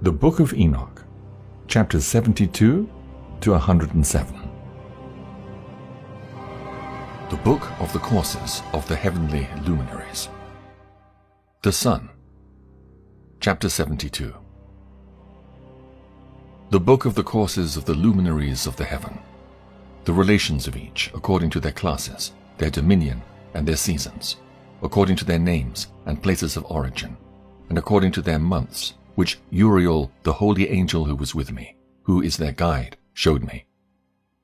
The Book of Enoch, chapters 72 to 107. The Book of the Courses of the Heavenly Luminaries. The Sun, chapter 72. The Book of the Courses of the Luminaries of the Heaven, the relations of each according to their classes, their dominion, and their seasons, according to their names and places of origin, and according to their months, which Uriel, the holy angel who was with me, who is their guide, showed me.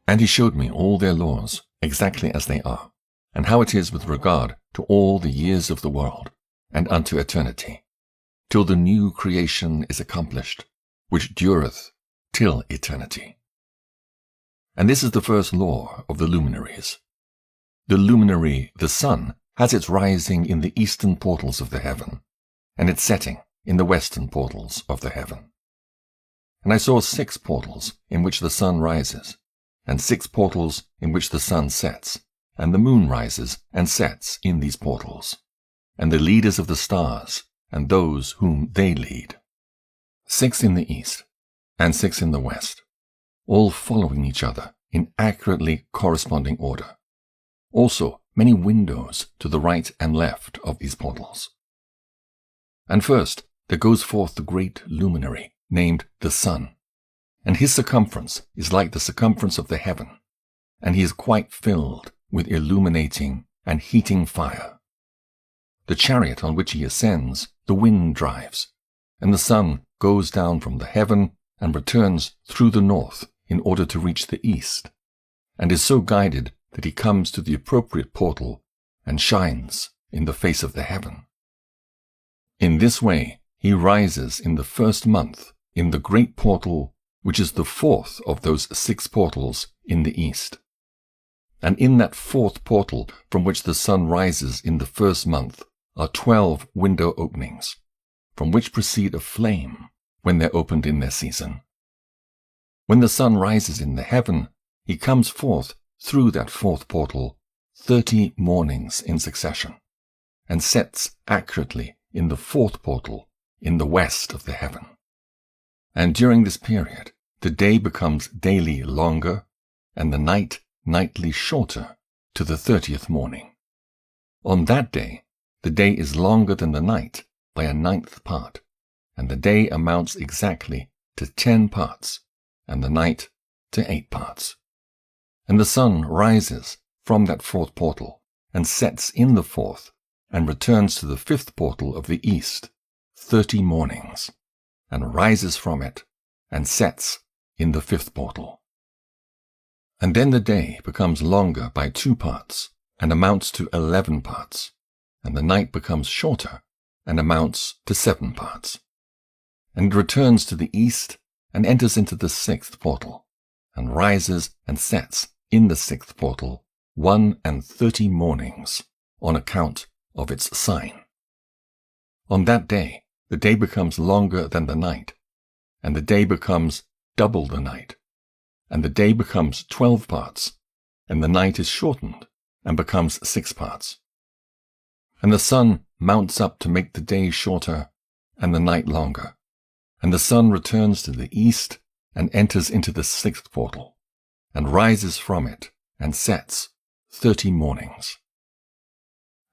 And he showed me all their laws, exactly as they are, and how it is with regard to all the years of the world, and unto eternity, till the new creation is accomplished, which dureth till eternity. And this is the first law of the luminaries. The luminary, the sun, has its rising in the eastern portals of the heaven, and its setting in the western portals of the heaven. And I saw 6 portals in which the sun rises, and 6 portals in which the sun sets, and the moon rises and sets in these portals, and the leaders of the stars, and those whom they lead. 6 in the east, and 6 in the west, all following each other in accurately corresponding order. Also many windows to the right and left of these portals. And first there goes forth the great luminary, named the sun, and his circumference is like the circumference of the heaven, and he is quite filled with illuminating and heating fire. The chariot on which he ascends, the wind drives, and the sun goes down from the heaven and returns through the north in order to reach the east, and is so guided that he comes to the appropriate portal and shines in the face of the heaven. In this way he rises in the first month in the great portal, which is the 4th of those 6 portals in the east. And in that 4th portal from which the sun rises in the first month are 12 window openings, from which proceed a flame when they're opened in their season. When the sun rises in the heaven, he comes forth through that 4th portal 30 mornings in succession, and sets accurately in the 4th portal in the west of the heaven. And during this period, the day becomes daily longer, and the night nightly shorter to the 30th morning. On that day, the day is longer than the night by a 9th part, and the day amounts exactly to 10 parts, and the night to 8 parts. And the sun rises from that 4th portal, and sets in the 4th, and returns to the 5th portal of the east 30 mornings, and rises from it, and sets in the 5th portal. And then the day becomes longer by 2 parts, and amounts to 11 parts, and the night becomes shorter, and amounts to 7 parts. And it returns to the east, and enters into the 6th portal, and rises and sets in the 6th portal 31 mornings, on account of its sign. On that day, the day becomes longer than the night, and the day becomes double the night, and the day becomes 12 parts, and the night is shortened and becomes 6 parts. And the sun mounts up to make the day shorter and the night longer, and the sun returns to the east and enters into the 6th portal, and rises from it and sets 30 mornings.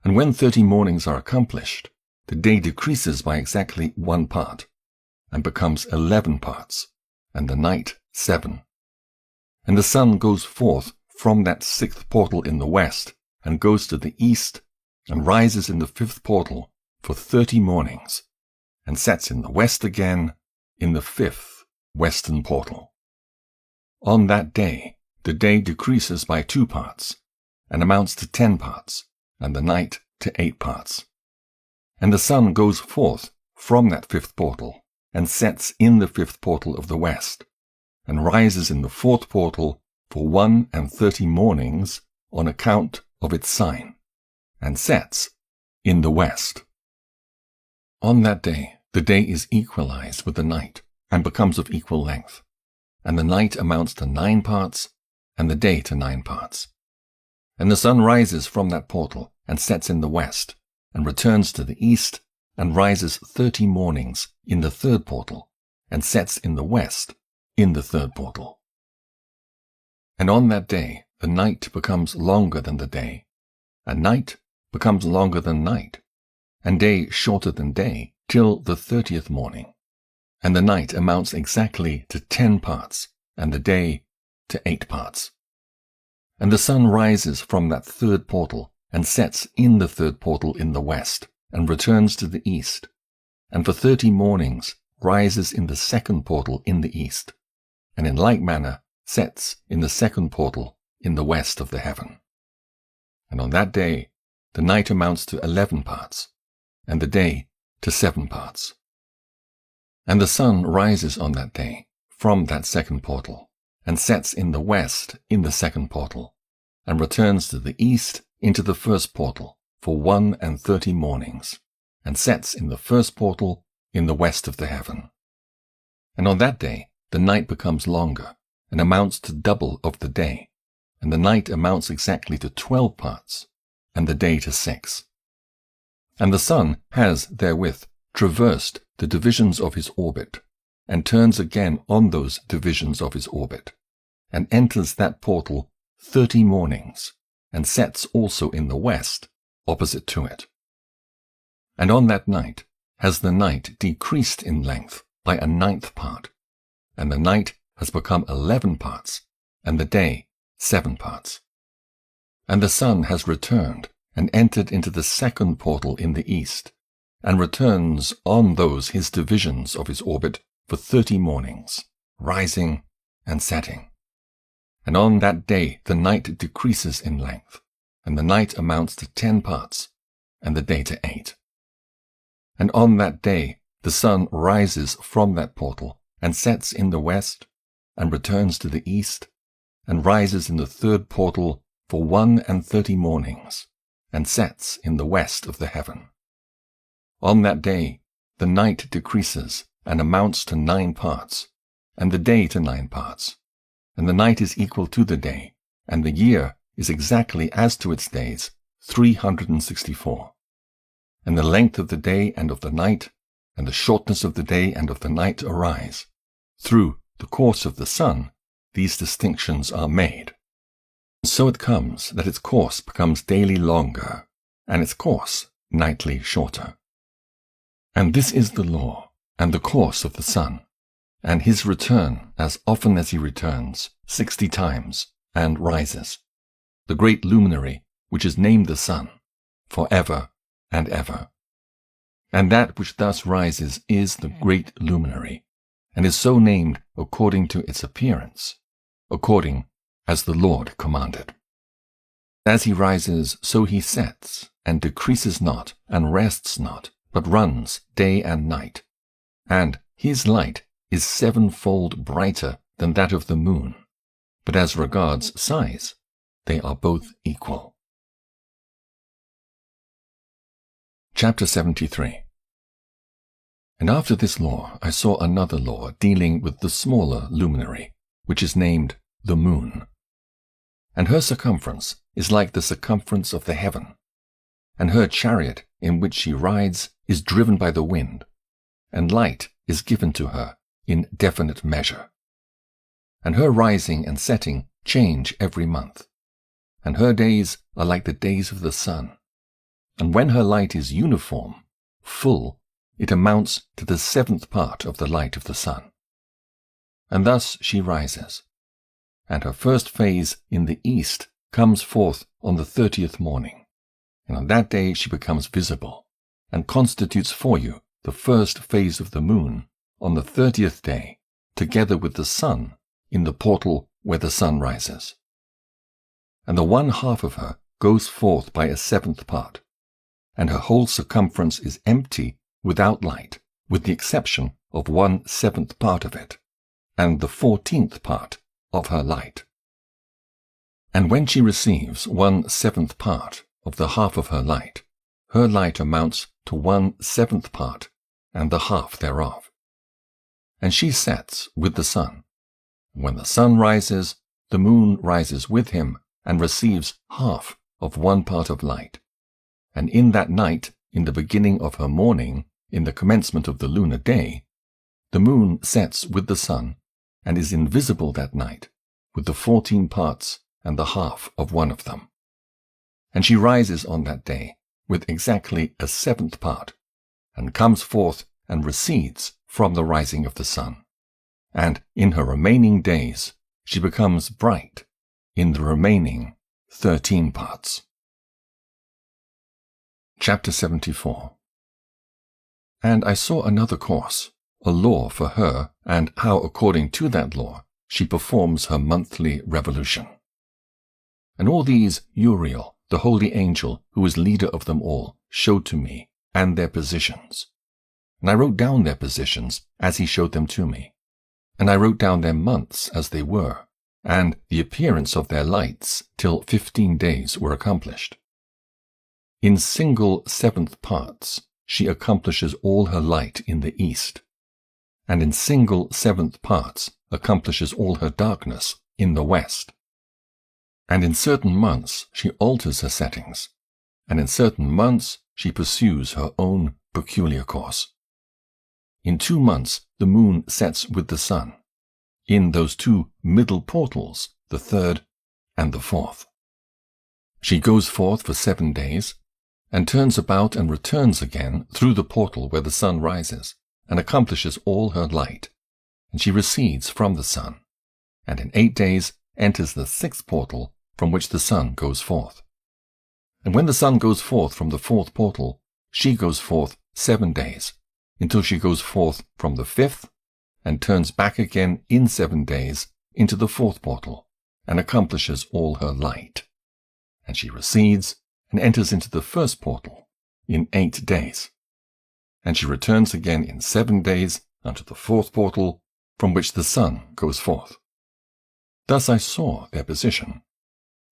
And when 30 mornings are accomplished, the day decreases by exactly 1 part, and becomes 11 parts, and the night 7. And the sun goes forth from that 6th portal in the west, and goes to the east, and rises in the 5th portal for 30 mornings, and sets in the west again in the 5th western portal. On that day, the day decreases by 2 parts, and amounts to 10 parts, and the night to 8 parts. And the sun goes forth from that 5th portal, and sets in the 5th portal of the west, and rises in the 4th portal for 31 mornings on account of its sign, and sets in the west. On that day, the day is equalized with the night, and becomes of equal length, and the night amounts to 9 parts, and the day to 9 parts. And the sun rises from that portal, and sets in the west, and returns to the east, and rises 30 mornings in the 3rd portal, and sets in the west, in the third portal. And on that day the night becomes longer than the day, and night becomes longer than night, and day shorter than day, till the 30th morning. And the night amounts exactly to 10 parts, and the day to 8 parts. And the sun rises from that third portal, and sets in the third portal in the west, and returns to the east, and for 30 mornings rises in the second portal in the east, and in like manner sets in the second portal in the west of the heaven. And on that day the night amounts to 11 parts, and the day to 7 parts. And the sun rises on that day from that second portal, and sets in the west in the second portal, and returns to the east into the first portal for 31 mornings, and sets in the first portal in the west of the heaven. And on that day the night becomes longer, and amounts to double of the day, and the night amounts exactly to 12 parts, and the day to 6. And the sun has therewith traversed the divisions of his orbit, and turns again on those divisions of his orbit, and enters that portal 30 mornings, and sets also in the west, opposite to it. And on that night has the night decreased in length by a 9th part, and the night has become 11 parts, and the day 7 parts. And the sun has returned and entered into the second portal in the east, and returns on those his divisions of his orbit for 30 mornings, rising and setting. And on that day the night decreases in length, and the night amounts to 10 parts, and the day to 8. And on that day the sun rises from that portal, and sets in the west, and returns to the east, and rises in the third portal for 31 mornings, and sets in the west of the heaven. On that day the night decreases and amounts to 9 parts, and the day to 9 parts, and the night is equal to the day, and the year is exactly as to its days, 364. And the length of the day and of the night, and the shortness of the day and of the night arise. Through the course of the sun, these distinctions are made. So it comes that its course becomes daily longer, and its course nightly shorter. And this is the law, and the course of the sun, and his return as often as he returns, 60 times, and rises, the great luminary which is named the sun, for ever and ever. And that which thus rises is the great luminary, and is so named according to its appearance, according as the Lord commanded. As he rises, so he sets, and decreases not, and rests not, but runs day and night. And his light is 7-fold brighter than that of the moon, but as regards size, they are both equal. Chapter 73. And after this law I saw another law dealing with the smaller luminary, which is named the moon. And her circumference is like the circumference of the heaven, and her chariot in which she rides is driven by the wind, and light is given to her in definite measure. And her rising and setting change every month, and her days are like the days of the sun. And when her light is uniform, full, it amounts to the 7th part of the light of the sun. And thus she rises, and her first phase in the east comes forth on the 30th morning, and on that day she becomes visible, and constitutes for you the first phase of the moon on the 30th day, together with the sun in the portal where the sun rises. And the 1/2 of her goes forth by a 7th part, and her whole circumference is empty without light, with the exception of 1/7 part of it, and the 14th part of her light. And when she receives 1/7 part of the half of her light amounts to 1/7 part, and the half thereof. And she sets with the sun. When the sun rises, the moon rises with him, and receives half of 1 part of light. And in that night, in the beginning of her morning, in the commencement of the lunar day, the moon sets with the sun, and is invisible that night, with the 14 parts and the half of one of them. And she rises on that day with exactly a 7th part, and comes forth and recedes from the rising of the sun. And in her remaining days she becomes bright in the remaining 13 parts. Chapter 74. And I saw another course, a law for her, and how according to that law she performs her monthly revolution. And all these Uriel, the holy angel, who is leader of them all, showed to me, and their positions. And I wrote down their positions as he showed them to me. And I wrote down their months as they were, and the appearance of their lights, till 15 days were accomplished. In single 7th parts she accomplishes all her light in the east, and in single 7th parts accomplishes all her darkness in the west. And in certain months she alters her settings, and in certain months she pursues her own peculiar course. In 2 months the moon sets with the sun, in those 2 middle portals, the 3rd and the 4th. She goes forth for 7 days, and turns about and returns again through the portal where the sun rises, and accomplishes all her light, and she recedes from the sun, and in 8 days enters the 6th portal from which the sun goes forth. And when the sun goes forth from the 4th portal, she goes forth 7 days, until she goes forth from the 5th, and turns back again in 7 days into the 4th portal, and accomplishes all her light. And she recedes, and enters into the 1st portal in 8 days. And she returns again in 7 days unto the 4th portal, from which the sun goes forth. Thus I saw their position,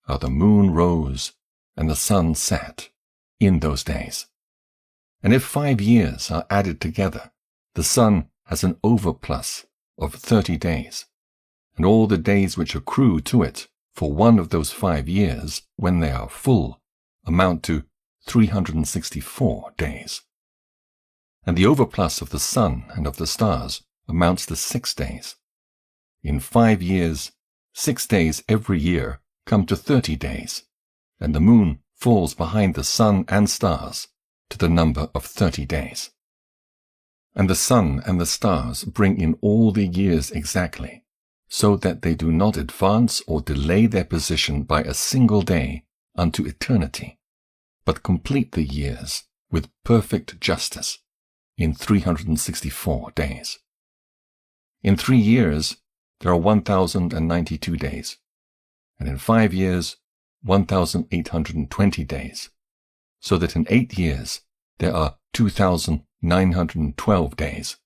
how the moon rose and the sun set in those days. And if 5 years are added together, the sun has an overplus of 30 days, and all the days which accrue to it for one of those 5 years, when they are full, amount to 364 days. And the overplus of the sun and of the stars amounts to 6 days. In 5 years, 6 days every year come to 30 days, and the moon falls behind the sun and stars to the number of 30 days. And the sun and the stars bring in all the years exactly, so that they do not advance or delay their position by a single day unto eternity, but complete the years with perfect justice in 364 days. In 3 years there are 1,092 days, and in 5 years 1,820 days, so that in 8 years there are 2,912 days.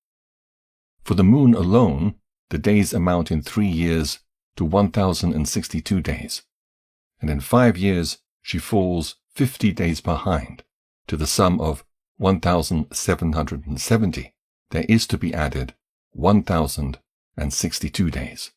For the moon alone, the days amount in 3 years to 1,062 days, and in 5 years she falls 50 days behind, to the sum of 1,770. There is to be added 1,062 days.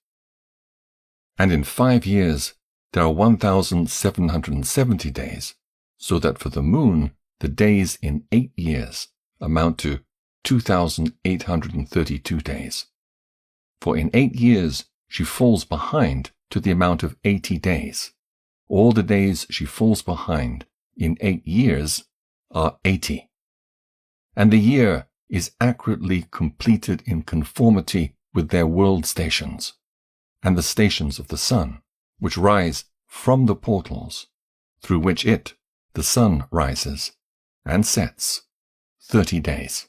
And in 5 years there are 1,770 days, so that for the moon the days in 8 years amount to 2,832 days. For in 8 years she falls behind to the amount of 80 days. All the days she falls behind in 8 years are 80. And the year is accurately completed in conformity with their world stations, and the stations of the sun, which rise from the portals, through which it, the sun, rises and sets 30 days.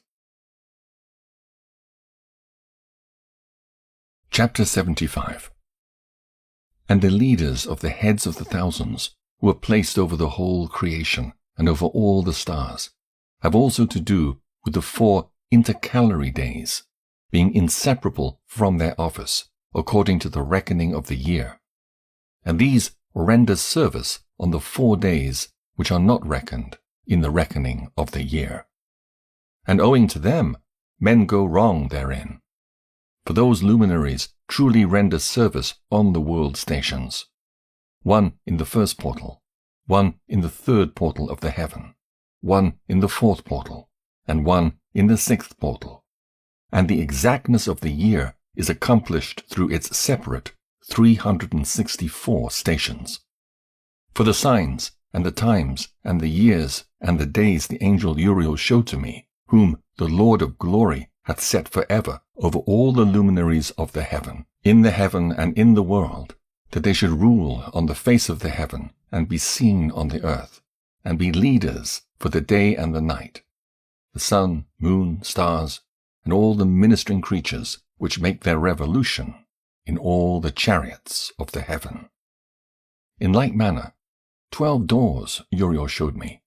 Chapter 75. And the leaders of the heads of the thousands, who are placed over the whole creation and over all the stars, have also to do with the 4 intercalary days, being inseparable from their office, according to the reckoning of the year. And these render service on the 4 days which are not reckoned in the reckoning of the year. And owing to them, men go wrong therein. For those luminaries truly render service on the world stations, one in the 1st portal, one in the 3rd portal of the heaven, one in the 4th portal, and one in the 6th portal. and the exactness of the year is accomplished through its separate 364 stations. For the signs and the times and the years and the days the angel Uriel showed to me, whom the Lord of glory hath set forever over all the luminaries of the heaven, in the heaven and in the world, that they should rule on the face of the heaven, and be seen on the earth, and be leaders for the day and the night, the sun, moon, stars, and all the ministering creatures which make their revolution in all the chariots of the heaven. In like manner, 12 doors Uriel showed me,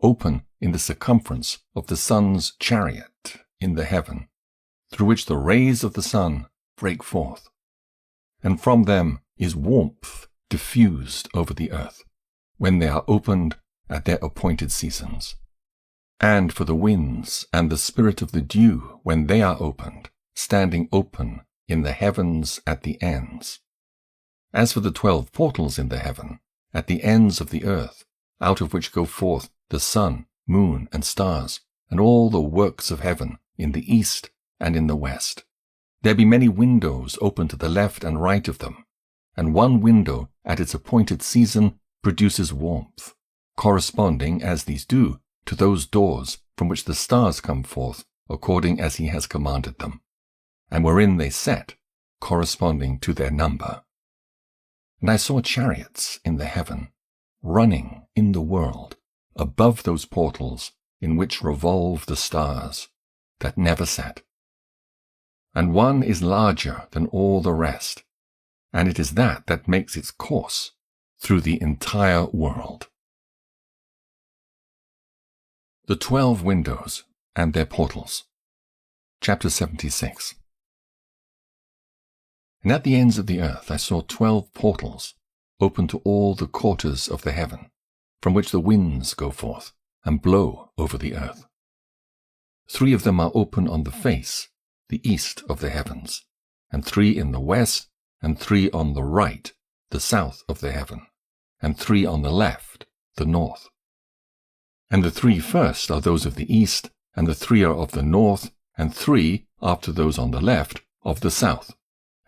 open in the circumference of the sun's chariot in the heaven, through which the rays of the sun break forth, and from them is warmth diffused over the earth, when they are opened at their appointed seasons, and for the winds and the spirit of the dew when they are opened, standing open in the heavens at the ends. As for the 12 portals in the heaven, at the ends of the earth, out of which go forth the sun, moon, and stars, and all the works of heaven in the east and in the west, there be many windows open to the left and right of them, and one window at its appointed season produces warmth, corresponding, as these do, to those doors from which the stars come forth, according as he has commanded them, and wherein they set, corresponding to their number. And I saw chariots in the heaven, running in the world, above those portals in which revolve the stars, that never set. And one is larger than all the rest, and it is that makes its course through the entire world. The 12 windows and their portals. Chapter 76. And at the ends of the earth I saw 12 portals, open to all the quarters of the heaven, from which the winds go forth, and blow over the earth. 3 of them are open on the face, the east of the heavens, and 3 in the west, and 3 on the right, the south of the heaven, and 3 on the left, the north. And the 3 first are those of the east, and the 3 are of the north, and 3, after those on the left, of the south,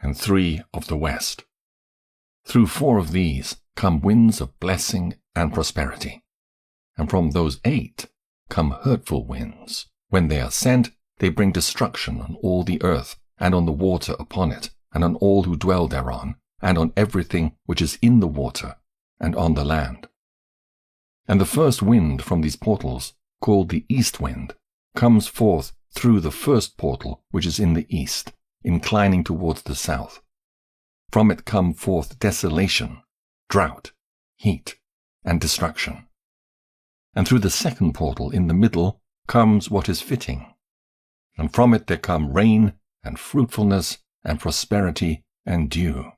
and 3 of the west. Through 4 of these come winds of blessing and prosperity, and from those 8 come hurtful winds. When they are sent, they bring destruction on all the earth, and on the water upon it, and on all who dwell thereon, and on everything which is in the water, and on the land. And the first wind from these portals, called the east wind, comes forth through the first portal which is in the east, inclining towards the south. From it come forth desolation, drought, heat, and destruction. And through the second portal in the middle comes what is fitting. And from it there come rain, and fruitfulness, and prosperity, and dew.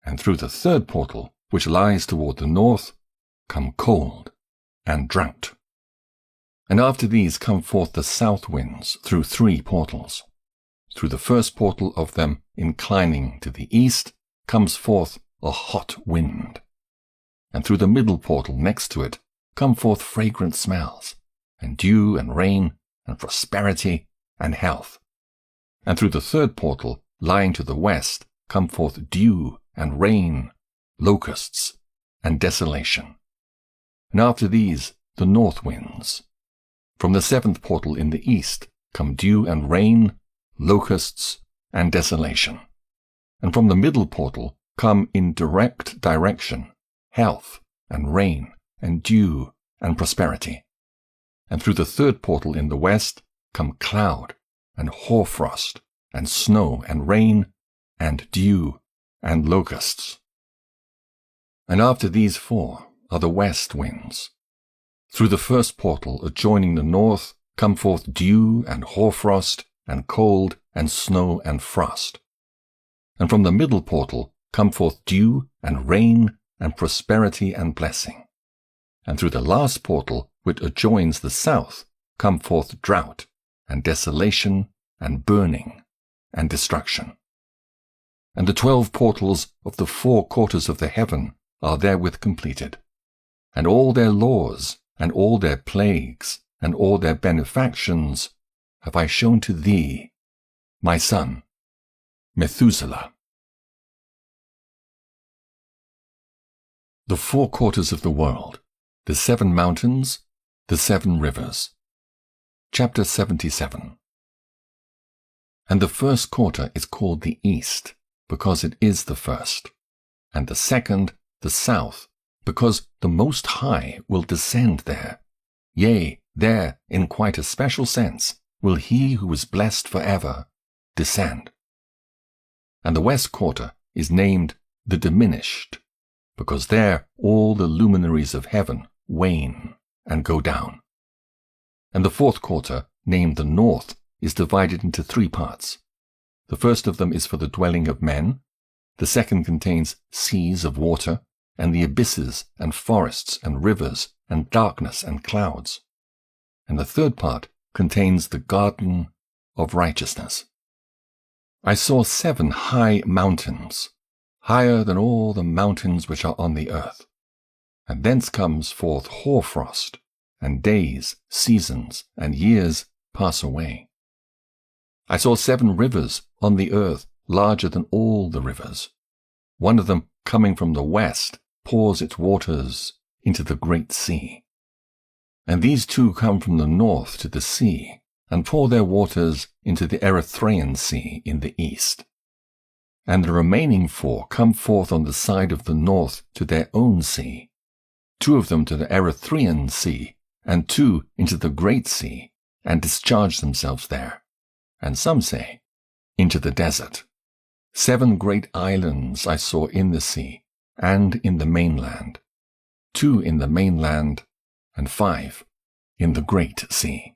And through the third portal, which lies toward the north, come cold and drought. And after these come forth the south winds through 3 portals. Through the first portal of them, inclining to the east, comes forth a hot wind. And through the middle portal next to it come forth fragrant smells, and dew and rain, and prosperity and health. And through the third portal, lying to the west, come forth dew and rain, locusts, and desolation. And after these, the north winds. From the 7th portal in the east come dew and rain, locusts, and desolation. And from the middle portal come in direct direction health, and rain, and dew, and prosperity. And through the 3rd portal in the west come cloud, and hoarfrost, and snow, and rain, and dew, and locusts. And after these 4 are the west winds. Through the first portal adjoining the north come forth dew, and hoarfrost, and cold, and snow, and frost. And from the middle portal come forth dew, and rain, and prosperity, and blessing. And through the last portal, which adjoins the south, come forth drought, and desolation, and burning, and destruction. And the 12 portals of the 4 quarters of the heaven are therewith completed. And all their laws, and all their plagues, and all their benefactions have I shown to thee, my son, Methuselah. The four quarters of the world, the 7 mountains, the 7 rivers. Chapter 77. And the first quarter is called the east, because it is the first, and the second the south, because the Most High will descend there. Yea, there, in quite a special sense, will he who is blessed forever descend. And the west quarter is named the diminished, because there all the luminaries of heaven wane and go down. And the fourth quarter, named the north, is divided into 3 parts. The first of them is for the dwelling of men, the second contains seas of water, and the abysses and forests and rivers and darkness and clouds. And the third part contains the garden of righteousness. I saw 7 high mountains, higher than all the mountains which are on the earth. And thence comes forth hoarfrost, and days, seasons, and years pass away. I saw 7 rivers on the earth, larger than all the rivers. One of them, coming from the west, pours its waters into the great sea. And these 2 come from the north to the sea, and pour their waters into the Erythraean Sea in the east. And the remaining 4 come forth on the side of the north to their own sea, 2 of them to the Erythraean Sea, and 2 into the great sea, and discharge themselves there. And some say, into the desert. 7 great islands I saw in the sea, and in the mainland, 2 in the mainland, and 5 in the great sea.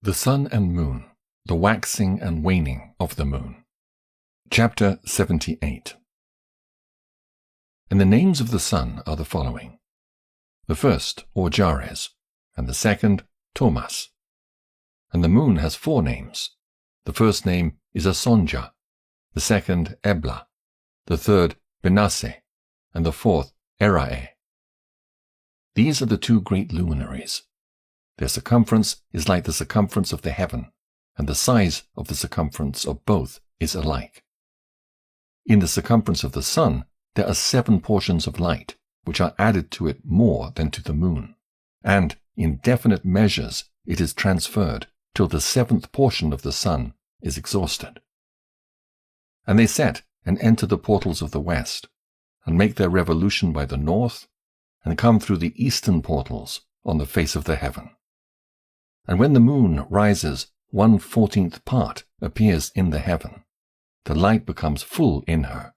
The sun and moon, the waxing and waning of the moon. Chapter 78. And the names of the sun are the following. The first, Orjares, and the second, Thomas. And the moon has 4 names. The first name is Asonja, the second Ebla, the third Benasse, and the fourth Erae. These are the 2 great luminaries. Their circumference is like the circumference of the heaven, and the size of the circumference of both is alike. In the circumference of the sun there are 7 portions of light, which are added to it more than to the moon, and in definite measures it is transferred till the 7th portion of the sun is exhausted. And they set and enter the portals of the west, and make their revolution by the north, and come through the eastern portals on the face of the heaven. And when the moon rises, 1/14th part appears in the heaven. The light becomes full in her.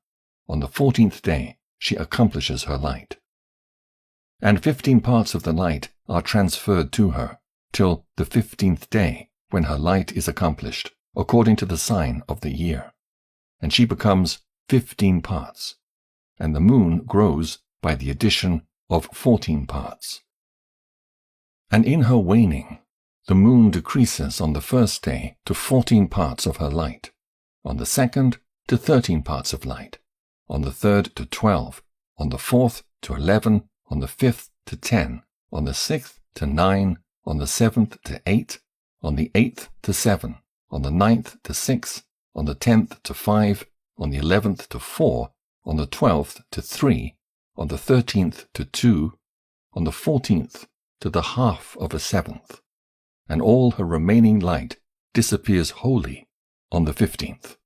On the 14th day she accomplishes her light. And 15 parts of the light are transferred to her, till the 15th day, when her light is accomplished, according to the sign of the year. And she becomes 15 parts, and the moon grows by the addition of 14 parts. And in her waning, the moon decreases on the first day to 14 parts of her light, on the second to 13 parts of light, on the third to 12, on the fourth to 11, on the 5th to 10, on the 6th to 9, on the 7th to 8, on the 8th to 7, on the 9th to 6, on the 10th to 5, on the 11th to 4, on the 12th to 3, on the 13th to 2, on the 14th to the half of a 7th, and all her remaining light disappears wholly on the 15th.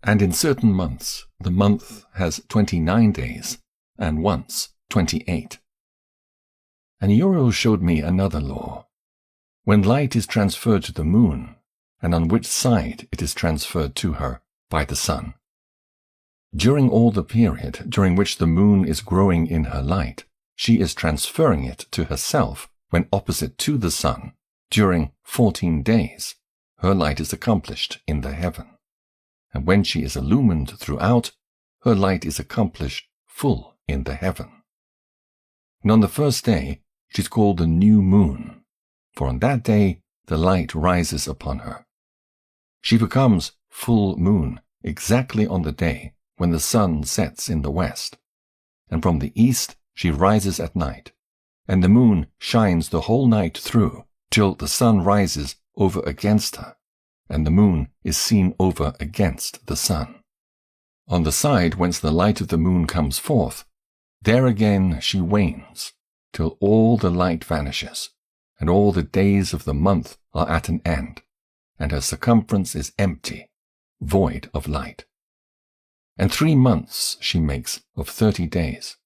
And in certain months the month has 29 days, and once 28. And Uriel showed me another law. When light is transferred to the moon, and on which side it is transferred to her by the sun. During all the period during which the moon is growing in her light, she is transferring it to herself when opposite to the sun. During 14 days, her light is accomplished in the heaven. And when she is illumined throughout, her light is accomplished full in the heaven. And on the first day, she is called the new moon, for on that day the light rises upon her. She becomes full moon exactly on the day when the sun sets in the west, and from the east she rises at night, and the moon shines the whole night through till the sun rises over against her, and the moon is seen over against the sun. On the side whence the light of the moon comes forth, there again she wanes, till all the light vanishes, and all the days of the month are at an end, and her circumference is empty, void of light. And 3 months she makes of 30 days,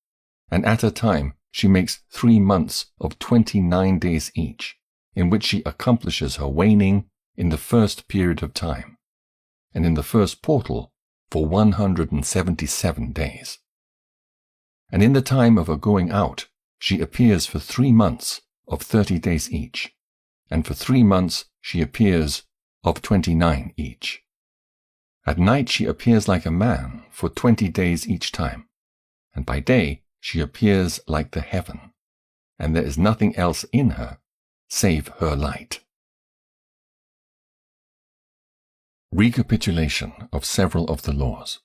and at a time she makes 3 months of 29 days each, in which she accomplishes her waning in the first period of time, and in the first portal for 177 days. And in the time of her going out, she appears for 3 months of 30 days each, and for 3 months she appears of 29 each. At night she appears like a man for 20 days each time, and by day she appears like the heaven, and there is nothing else in her save her light. Recapitulation of several of the laws.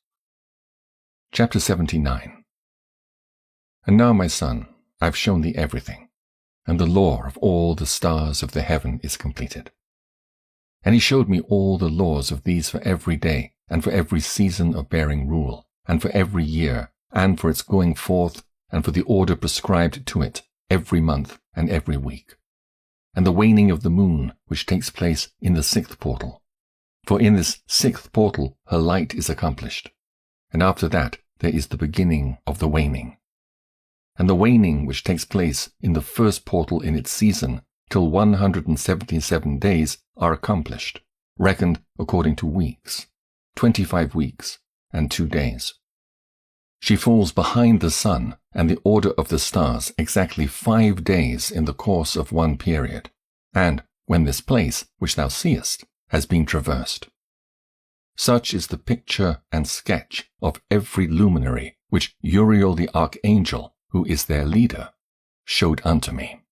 Chapter 79. And now, my son, I have shown thee everything, and the law of all the stars of the heaven is completed. And he showed me all the laws of these for every day, and for every season of bearing rule, and for every year, and for its going forth, and for the order prescribed to it every month and every week, and the waning of the moon which takes place in the 6th portal. For in this 6th portal her light is accomplished, and after that there is the beginning of the waning. And the waning which takes place in the 1st portal in its season till 177 days are accomplished, reckoned according to weeks, 25 weeks and 2 days. She falls behind the sun and the order of the stars exactly 5 days in the course of one period, and when this place, which thou seest, has been traversed. Such is the picture and sketch of every luminary which Uriel the archangel, who is their leader, showed unto me.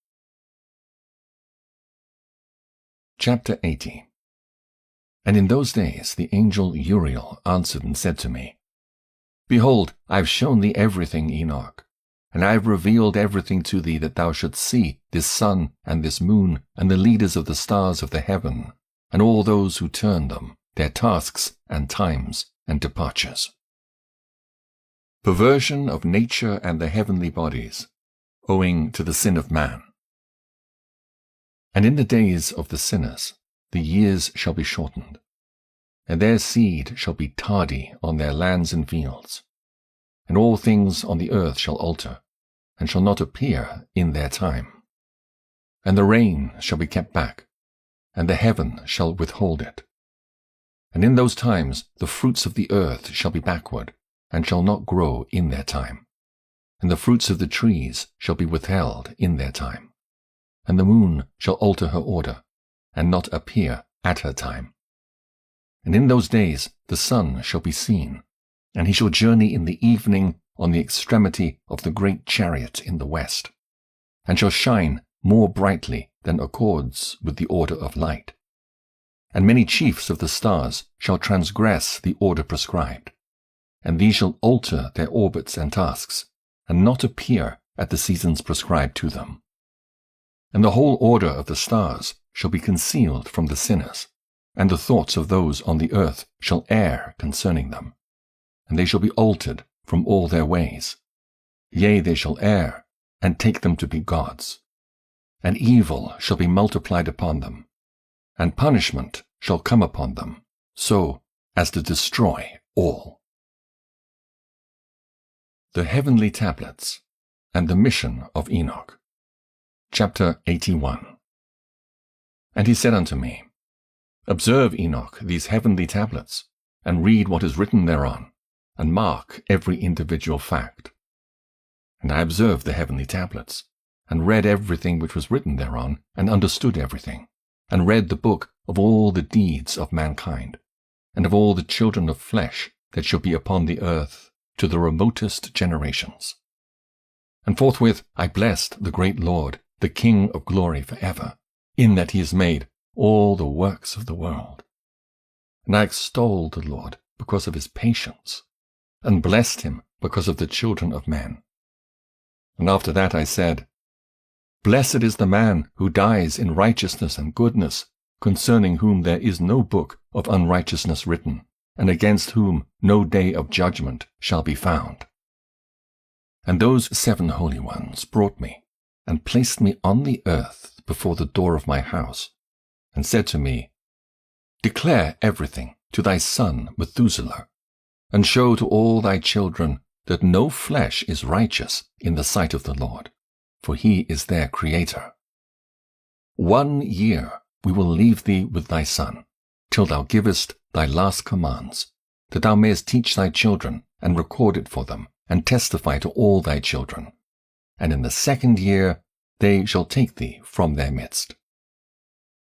Chapter 80. And in those days the angel Uriel answered and said to me, Behold, I have shown thee everything, Enoch, and I have revealed everything to thee that thou shouldst see this sun and this moon and the leaders of the stars of the heaven, and all those who turn them, their tasks and times and departures. Perversion of nature and the heavenly bodies, owing to the sin of man. And in the days of the sinners the years shall be shortened, and their seed shall be tardy on their lands and fields, and all things on the earth shall alter, and shall not appear in their time. And the rain shall be kept back, and the heaven shall withhold it. And in those times the fruits of the earth shall be backward, and shall not grow in their time. And the fruits of the trees shall be withheld in their time. And the moon shall alter her order, and not appear at her time. And in those days the sun shall be seen, and he shall journey in the evening on the extremity of the great chariot in the west, and shall shine more brightly than accords with the order of light. And many chiefs of the stars shall transgress the order prescribed, and these shall alter their orbits and tasks, and not appear at the seasons prescribed to them. And the whole order of the stars shall be concealed from the sinners, and the thoughts of those on the earth shall err concerning them, and they shall be altered from all their ways. Yea, they shall err, and take them to be gods. And evil shall be multiplied upon them, and punishment shall come upon them, so as to destroy all. The Heavenly Tablets, and the Mission of Enoch. Chapter 81. And he said unto me, Observe, Enoch, these heavenly tablets, and read what is written thereon, and mark every individual fact. And I observed the heavenly tablets, and read everything which was written thereon, and understood everything, and read the book of all the deeds of mankind, and of all the children of flesh that shall be upon the earth to the remotest generations. And forthwith I blessed the great Lord, the King of glory for ever, in that he has made all the works of the world. And I extolled the Lord because of his patience, and blessed him because of the children of men. And after that I said, Blessed is the man who dies in righteousness and goodness, concerning whom there is no book of unrighteousness written, and against whom no day of judgment shall be found. And those 7 holy ones brought me, and placed me on the earth before the door of my house, and said to me, Declare everything to thy son Methuselah, and show to all thy children that no flesh is righteous in the sight of the Lord, for he is their Creator. 1 year we will leave thee with thy son, till thou givest thy last commands, that thou mayest teach thy children, and record it for them, and testify to all thy children. And in the 2nd year they shall take thee from their midst.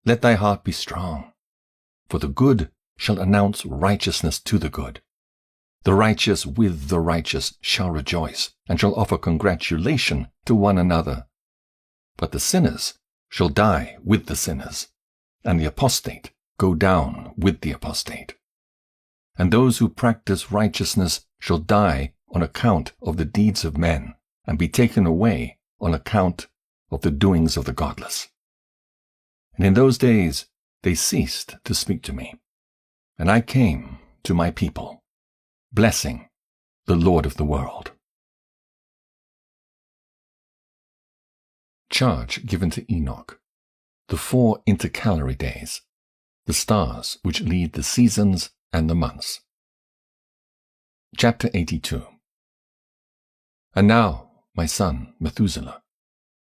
Let thy heart be strong, for the good shall announce righteousness to the good. The righteous with the righteous shall rejoice, and shall offer congratulation to one another. But the sinners shall die with the sinners, and the apostate go down with the apostate. And those who practice righteousness shall die on account of the deeds of men, and be taken away on account of the doings of the godless. And in those days they ceased to speak to me, and I came to my people, blessing the Lord of the world. Charge given to Enoch, the 4 intercalary days, the stars which lead the seasons and the months. Chapter 82. And now, my son Methuselah,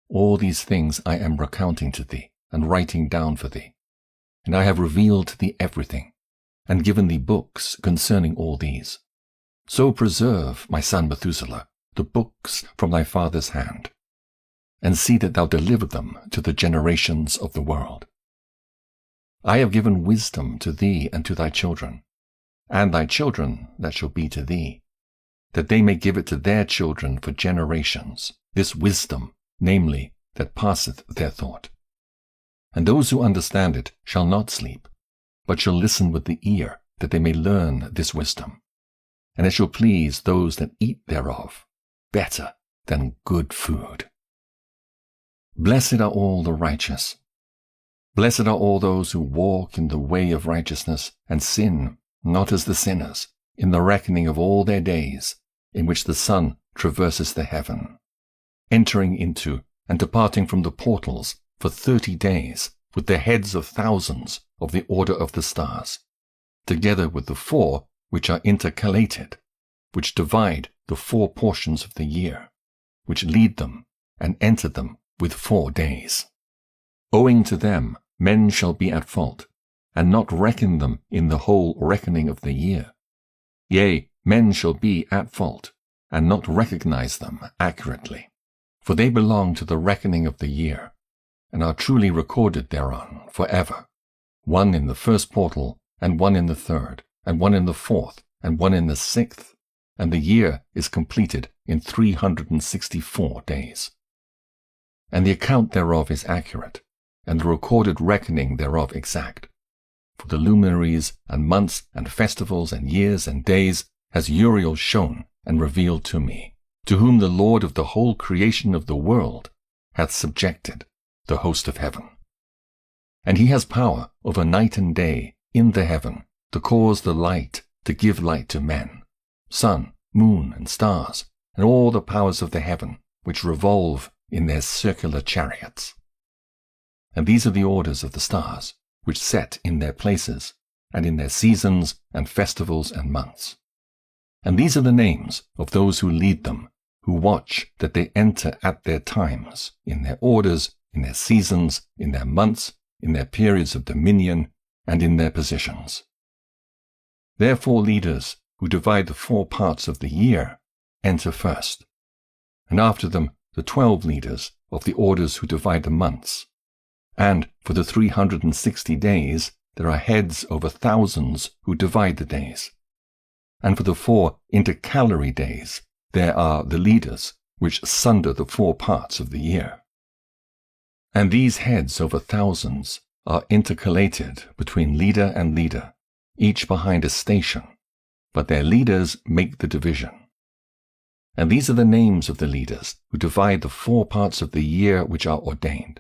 all these things I am recounting to thee, and writing down for thee. And I have revealed to thee everything, and given thee books concerning all these. So preserve, my son Methuselah, the books from thy father's hand, and see that thou deliver them to the generations of the world. I have given wisdom to thee and to thy children, and thy children that shall be to thee, that they may give it to their children for generations, this wisdom, namely, that passeth their thought. And those who understand it shall not sleep, but shall listen with the ear, that they may learn this wisdom. And it shall please those that eat thereof better than good food. Blessed are all the righteous. Blessed are all those who walk in the way of righteousness, and sin, not as the sinners, in the reckoning of all their days, in which the sun traverses the heaven, entering into and departing from the portals for 30 days, with the heads of thousands of the order of the stars, together with the 4 which are intercalated, which divide the 4 portions of the year, which lead them and enter them with 4 days. Owing to them men shall be at fault, and not reckon them in the whole reckoning of the year. Yea, men shall be at fault, and not recognize them accurately, for they belong to the reckoning of the year, and are truly recorded thereon forever, 1 in the 1st portal, and 1 in the 3rd, and 1 in the 4th, and 1 in the 6th, and the year is completed in 364 days. And the account thereof is accurate, and the recorded reckoning thereof exact. For the luminaries and months and festivals and years and days has Uriel shown and revealed to me, to whom the Lord of the whole creation of the world hath subjected the host of heaven. And he has power over night and day in the heaven, to cause the light to give light to men, sun, moon, and stars, and all the powers of the heaven, which revolve in their circular chariots. And these are the orders of the stars, which set in their places, and in their seasons and festivals and months. And these are the names of those who lead them, who watch that they enter at their times, in their orders, in their seasons, in their months, in their periods of dominion, and in their positions. Therefore leaders, who divide the 4 parts of the year, enter first, and after them the 12 leaders of the orders who divide the months. And for the 360 days there are heads over thousands who divide the days. And for the 4 intercalary days there are the leaders which sunder the 4 parts of the year. And these heads over thousands are intercalated between leader and leader, each behind a station, but their leaders make the division. And these are the names of the leaders who divide the 4 parts of the year which are ordained: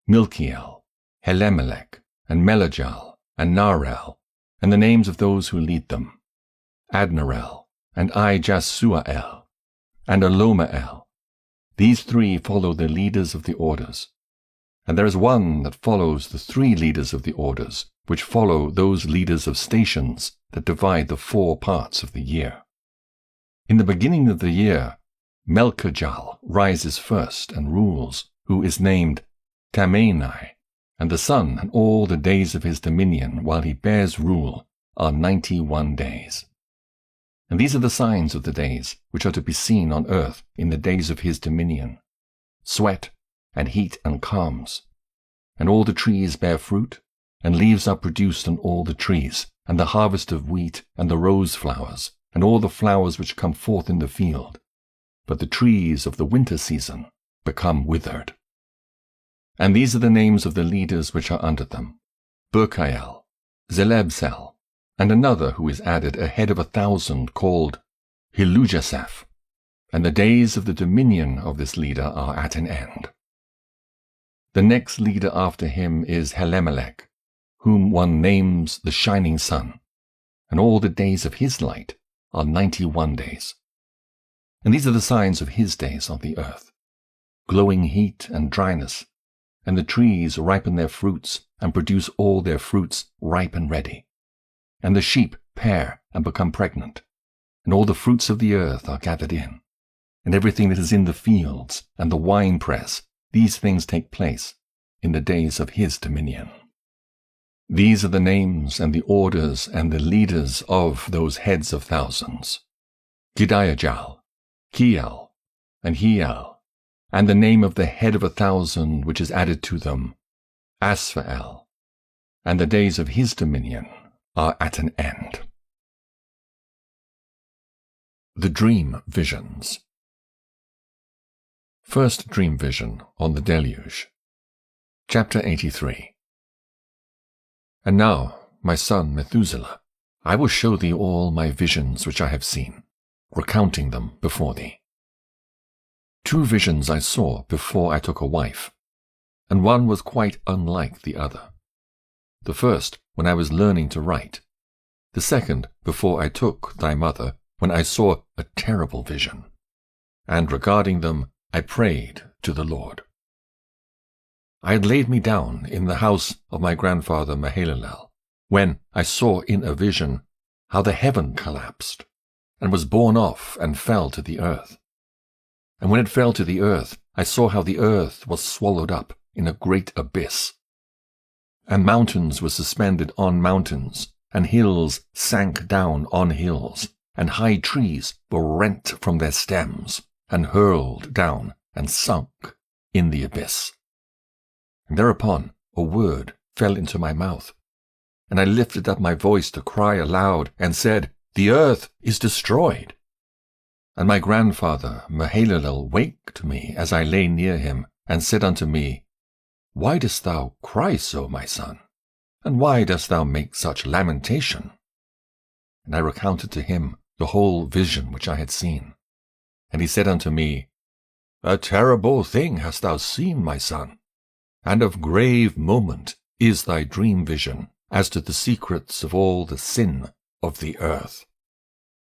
Milkiel, Helemelech, and Melajal, and Narel, and the names of those who lead them, Adnarel, and Ijasuael, and Alomael. These three follow the leaders of the orders. And there is one that follows the three leaders of the orders, which follow those leaders of stations that divide the 4 parts of the year. In the beginning of the year, Melchijal rises first and rules, who is named Tamanai, and the sun and all the days of his dominion while he bears rule are 91 days. And these are the signs of the days which are to be seen on earth in the days of his dominion: sweat, and heat, and calms. And all the trees bear fruit, and leaves are produced on all the trees, and the harvest of wheat, and the rose flowers, and all the flowers which come forth in the field. But the trees of the winter season become withered. And these are the names of the leaders which are under them: Burkael, Zelebsel, and another who is added ahead of 1,000 called Hilujasaph. And the days of the dominion of this leader are at an end. The next leader after him is Helemelech, whom one names the shining sun, and all the days of his light are 91 days. And these are the signs of his days on the earth: glowing heat and dryness, and the trees ripen their fruits and produce all their fruits ripe and ready. And the sheep pair and become pregnant, and all the fruits of the earth are gathered in, and everything that is in the fields and the winepress. These things take place in the days of his dominion. These are the names and the orders and the leaders of those heads of thousands: Gidiajal, Kiel, and Hiel, and the name of the head of 1,000 which is added to them, Asphael, and the days of his dominion are at an end. The Dream Visions. First Dream Vision on the Deluge. Chapter 83. And now, my son Methuselah, I will show thee all my visions which I have seen, recounting them before thee. 2 visions I saw before I took a wife, and one was quite unlike the other. The first when I was learning to write, the second before I took thy mother, when I saw a terrible vision, and regarding them I prayed to the Lord. I had laid me down in the house of my grandfather Mahalalel, when I saw in a vision how the heaven collapsed, and was borne off and fell to the earth. And when it fell to the earth, I saw how the earth was swallowed up in a great abyss. And mountains were suspended on mountains, and hills sank down on hills, and high trees were rent from their stems, and hurled down and sunk in the abyss. And thereupon a word fell into my mouth, and I lifted up my voice to cry aloud, and said, The earth is destroyed. And my grandfather Mahalalel waked me as I lay near him, and said unto me, Why dost thou cry so, my son? And why dost thou make such lamentation? And I recounted to him the whole vision which I had seen. And he said unto me, A terrible thing hast thou seen, my son, and of grave moment is thy dream vision as to the secrets of all the sin of the earth.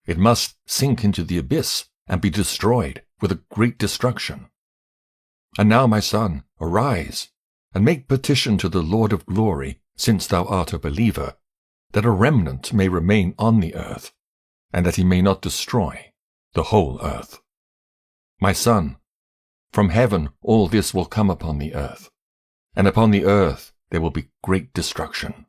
It must sink into the abyss and be destroyed with a great destruction. And now, my son, arise, and make petition to the Lord of glory, since thou art a believer, that a remnant may remain on the earth, and that he may not destroy the whole earth. My son, from heaven all this will come upon the earth, and upon the earth there will be great destruction.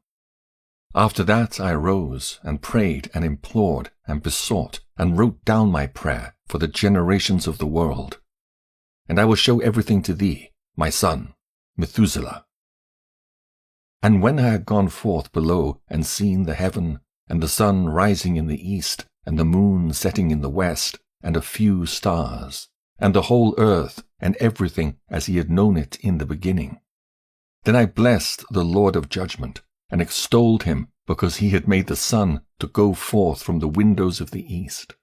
After that I arose, and prayed, and implored, and besought, and wrote down my prayer for the generations of the world. And I will show everything to thee, my son, Methuselah. And when I had gone forth below, and seen the heaven, and the sun rising in the east, and the moon setting in the west, and a few stars, and the whole earth, and everything as he had known it in the beginning, then I blessed the Lord of judgment, and extolled him, because he had made the sun to go forth from the windows of the east.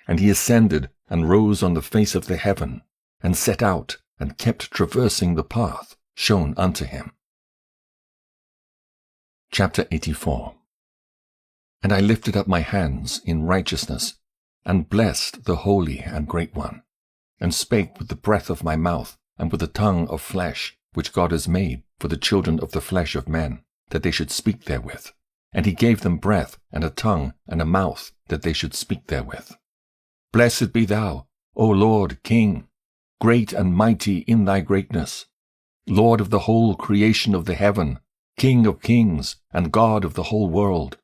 And he ascended, and rose on the face of the heaven, and set out, and kept traversing the path shown unto him. Chapter 84. And I lifted up my hands in righteousness, and blessed the Holy and Great One, and spake with the breath of my mouth, and with the tongue of flesh, which God has made for the children of the flesh of men, that they should speak therewith. And he gave them breath, and a tongue, and a mouth, that they should speak therewith. Blessed be thou, O Lord King, great and mighty in thy greatness, Lord of the whole creation of the heaven, King of kings, and God of the whole world.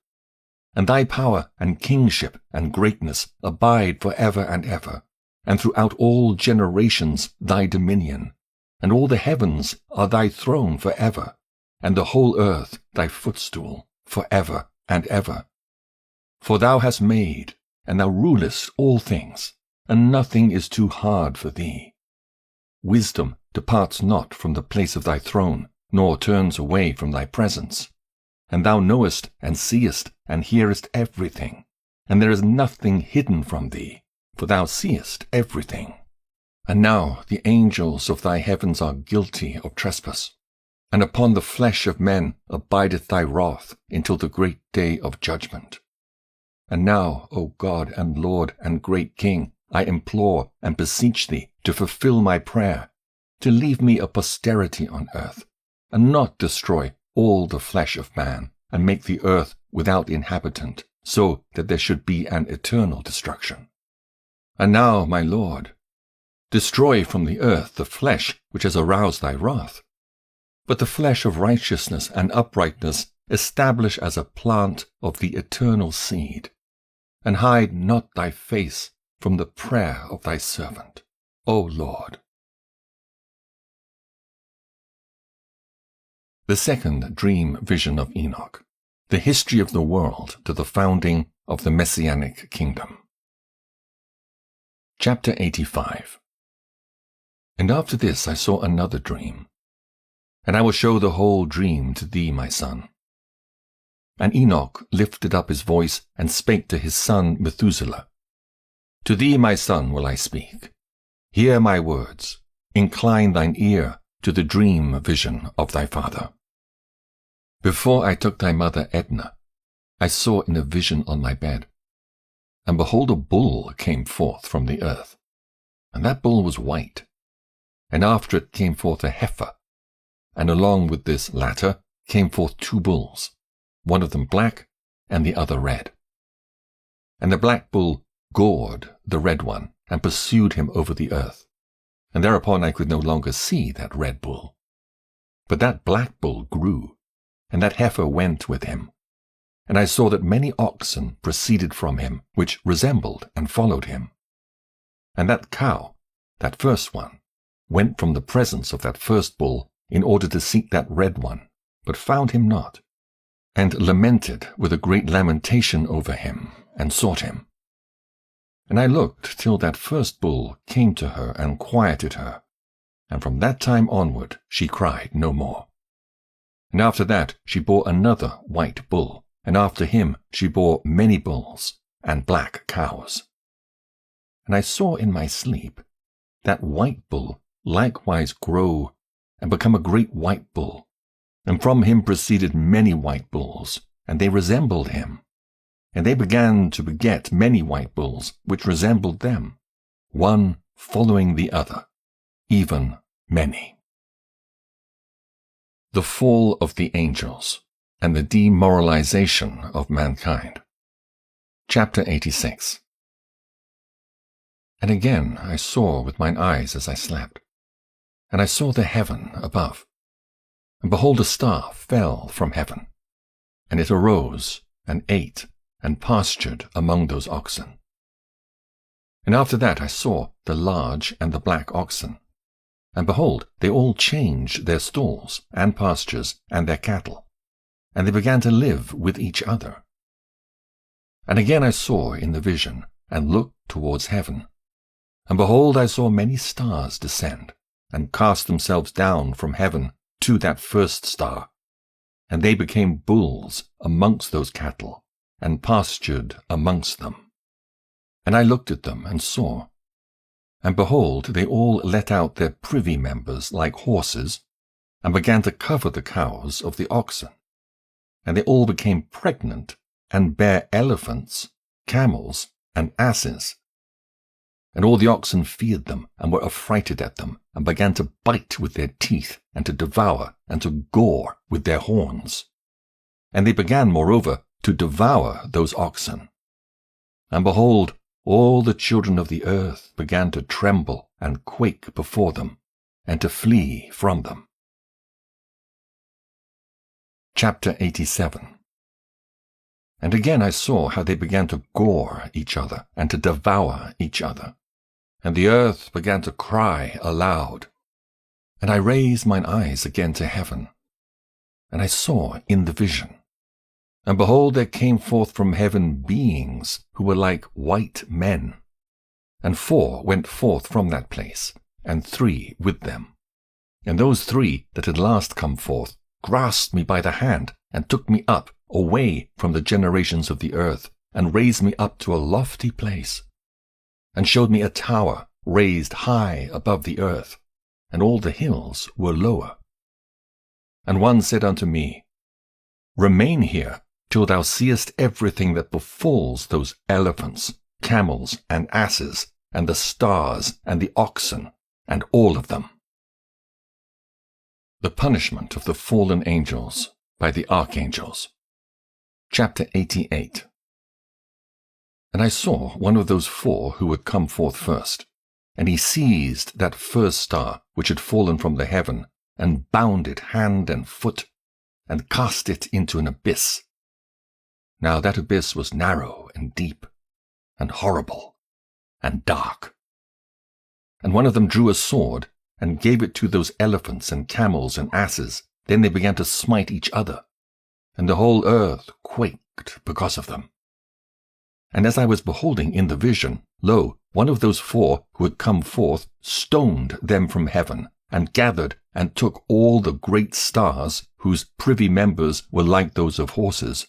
And thy power and kingship and greatness abide for ever and ever, and throughout all generations thy dominion. And all the heavens are thy throne for ever, and the whole earth thy footstool for ever and ever. For thou hast made, and thou rulest all things, and nothing is too hard for thee. Wisdom departs not from the place of thy throne, nor turns away from thy presence. And thou knowest and seest and hearest everything, and there is nothing hidden from thee, for thou seest everything. And now the angels of thy heavens are guilty of trespass, and upon the flesh of men abideth thy wrath until the great day of judgment. And now, O God and Lord and great King, I implore and beseech thee to fulfill my prayer, to leave me a posterity on earth, and not destroy all the flesh of man, and make the earth without inhabitant, so that there should be an eternal destruction. And now, my Lord, destroy from the earth the flesh which has aroused thy wrath, but the flesh of righteousness and uprightness establish as a plant of the eternal seed, and hide not thy face from the prayer of thy servant, O Lord. The second dream vision of Enoch, the history of the world to the founding of the Messianic kingdom. Chapter 85. And after this I saw another dream, and I will show the whole dream to thee, my son. And Enoch lifted up his voice and spake to his son Methuselah. To thee, my son, will I speak. Hear my words. Incline thine ear to the dream vision of thy father. Before I took thy mother Edna, I saw in a vision on my bed, and behold, a bull came forth from the earth, and that bull was white, and after it came forth a heifer, and along with this latter came forth two bulls, one of them black and the other red. And the black bull gored the red one, and pursued him over the earth, and thereupon I could no longer see that red bull. But that black bull grew, and that heifer went with him. And I saw that many oxen proceeded from him, which resembled and followed him. And that cow, that first one, went from the presence of that first bull in order to seek that red one, but found him not, and lamented with a great lamentation over him, and sought him. And I looked till that first bull came to her and quieted her, and from that time onward she cried no more. And after that she bore another white bull, and after him she bore many bulls and black cows. And I saw in my sleep that white bull likewise grow and become a great white bull, and from him proceeded many white bulls, and they resembled him. And they began to beget many white bulls, which resembled them, one following the other, even many. The fall of the angels and the demoralization of mankind. Chapter 86. And again I saw with mine eyes as I slept, and I saw the heaven above, and behold, a star fell from heaven, and it arose and ate and pastured among those oxen. And after that I saw the large and the black oxen, and behold, they all changed their stalls and pastures and their cattle, and they began to live with each other. And again I saw in the vision, and looked towards heaven, and behold, I saw many stars descend, and cast themselves down from heaven to that first star, and they became bulls amongst those cattle, and pastured amongst them. And I looked at them and saw, and behold, they all let out their privy members like horses, and began to cover the cows of the oxen. and they all became pregnant, and bare elephants, camels, and asses. And all the oxen feared them, and were affrighted at them, and began to bite with their teeth, and to devour, and to gore with their horns. And they began, moreover, to devour those oxen. And behold, all the children of the earth began to tremble and quake before them, and to flee from them. Chapter 87. And again I saw how they began to gore each other, and to devour each other. And the earth began to cry aloud. And I raised mine eyes again to heaven, and I saw in the vision. And behold, there came forth from heaven beings who were like white men. And 4 went forth from that place, and 3 with them. And those 3 that had last come forth grasped me by the hand, and took me up away from the generations of the earth, and raised me up to a lofty place, and showed me a tower raised high above the earth, and all the hills were lower. And one said unto me, Remain here till thou seest everything that befalls those elephants, camels, and asses, and the stars, and the oxen, and all of them. The punishment of the fallen angels by the archangels. Chapter 88. And I saw one of those 4 who had come forth first, and he seized that first star which had fallen from the heaven, and bound it hand and foot, and cast it into an abyss. Now that abyss was narrow and deep, and horrible, and dark. And one of them drew a sword, and gave it to those elephants and camels and asses. Then they began to smite each other, and the whole earth quaked because of them. And as I was beholding in the vision, lo, one of those 4 who had come forth stoned them from heaven, and gathered and took all the great stars, whose privy members were like those of horses,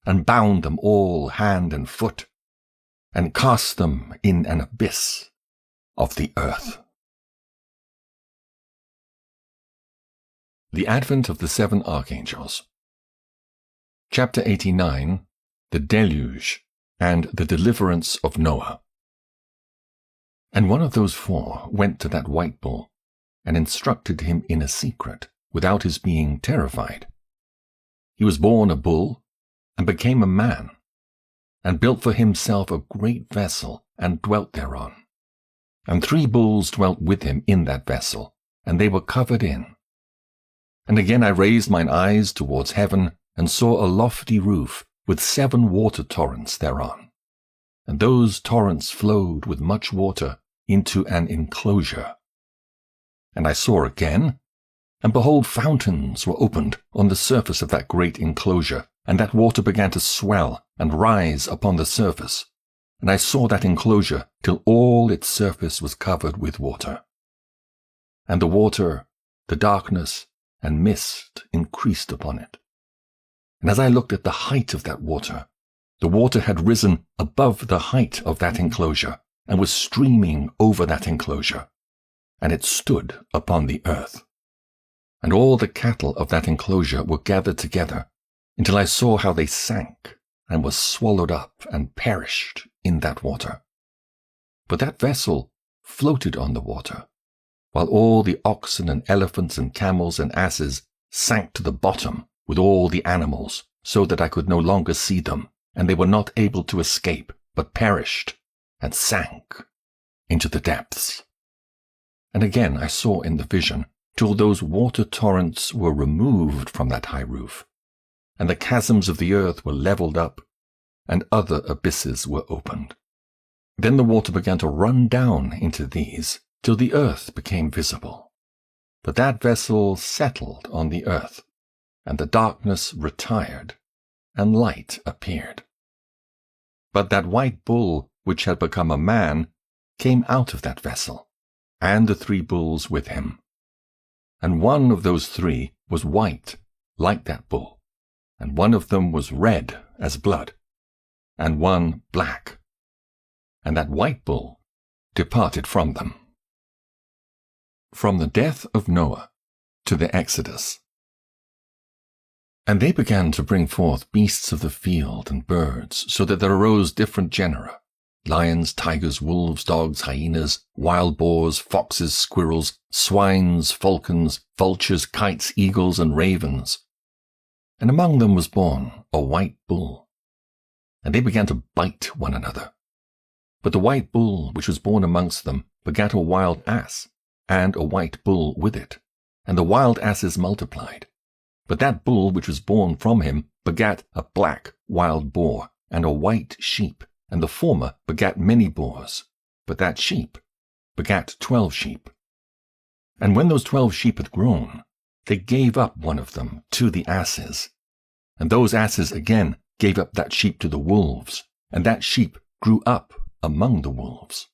and bound them all hand and foot, and cast them in an abyss of the earth. The Advent of the 7 Archangels. Chapter 89. The Deluge, and the Deliverance of Noah. And one of those 4 went to that white bull, and instructed him in a secret, without his being terrified. He was born a bull, and became a man, and built for himself a great vessel, and dwelt thereon. And 3 bulls dwelt with him in that vessel, and they were covered in. And again I raised mine eyes towards heaven, and saw a lofty roof, with 7 water torrents thereon. And those torrents flowed with much water into an enclosure. And I saw again, and behold, fountains were opened on the surface of that great enclosure, and that water began to swell and rise upon the surface. And I saw that enclosure till all its surface was covered with water. And the water, the darkness, and mist increased upon it. And as I looked at the height of that water, the water had risen above the height of that enclosure, and was streaming over that enclosure, and it stood upon the earth. And all the cattle of that enclosure were gathered together, until I saw how they sank, and were swallowed up and perished in that water. But that vessel floated on the water, while all the oxen and elephants and camels and asses sank to the bottom with all the animals, so that I could no longer see them, and they were not able to escape, but perished, and sank into the depths. And again I saw in the vision, till those water torrents were removed from that high roof, and the chasms of the earth were levelled up, and other abysses were opened. Then the water began to run down into these, till the earth became visible. But that vessel settled on the earth, and the darkness retired, and light appeared. But that white bull, which had become a man, came out of that vessel, and the 3 bulls with him. And one of those 3 was white, like that bull, and one of them was red as blood, and one black. And that white bull departed from them. From the death of Noah to the Exodus. And they began to bring forth beasts of the field and birds, so that there arose different genera: lions, tigers, wolves, dogs, hyenas, wild boars, foxes, squirrels, swines, falcons, vultures, kites, eagles, and ravens. And among them was born a white bull. And they began to bite one another. But the white bull which was born amongst them begat a wild ass, and a white bull with it, and the wild asses multiplied. But that bull which was born from him begat a black wild boar, and a white sheep, and the former begat many boars, but that sheep begat 12 sheep. And when those 12 sheep had grown, they gave up one of them to the asses. And those asses again gave up that sheep to the wolves, and that sheep grew up among the wolves.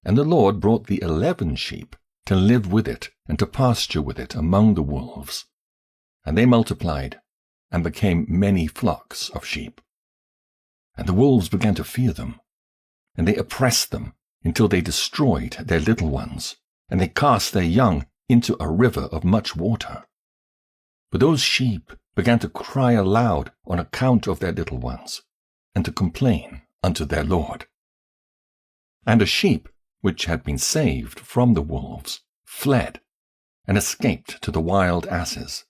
And the Lord brought the 11 sheep to live with it and to pasture with it among the wolves. And they multiplied and became many flocks of sheep. And the wolves began to fear them, and they oppressed them until they destroyed their little ones, and they cast their young into a river of much water. But those sheep began to cry aloud on account of their little ones, and to complain unto their Lord. And a sheep which had been saved from the wolves fled, and escaped to the wild asses.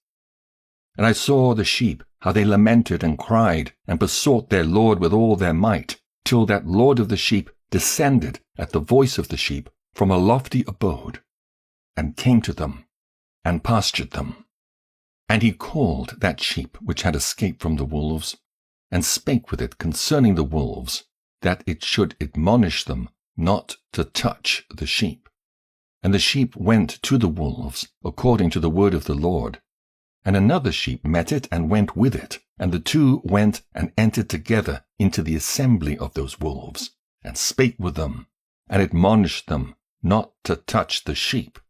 And I saw the sheep, how they lamented and cried, and besought their Lord with all their might, till that Lord of the sheep descended at the voice of the sheep from a lofty abode, and came to them, and pastured them. And he called that sheep which had escaped from the wolves, and spake with it concerning the wolves, that it should admonish them not to touch the sheep. And the sheep went to the wolves, according to the word of the Lord. And another sheep met it and went with it, and the two went and entered together into the assembly of those wolves, and spake with them, and admonished them not to touch the sheep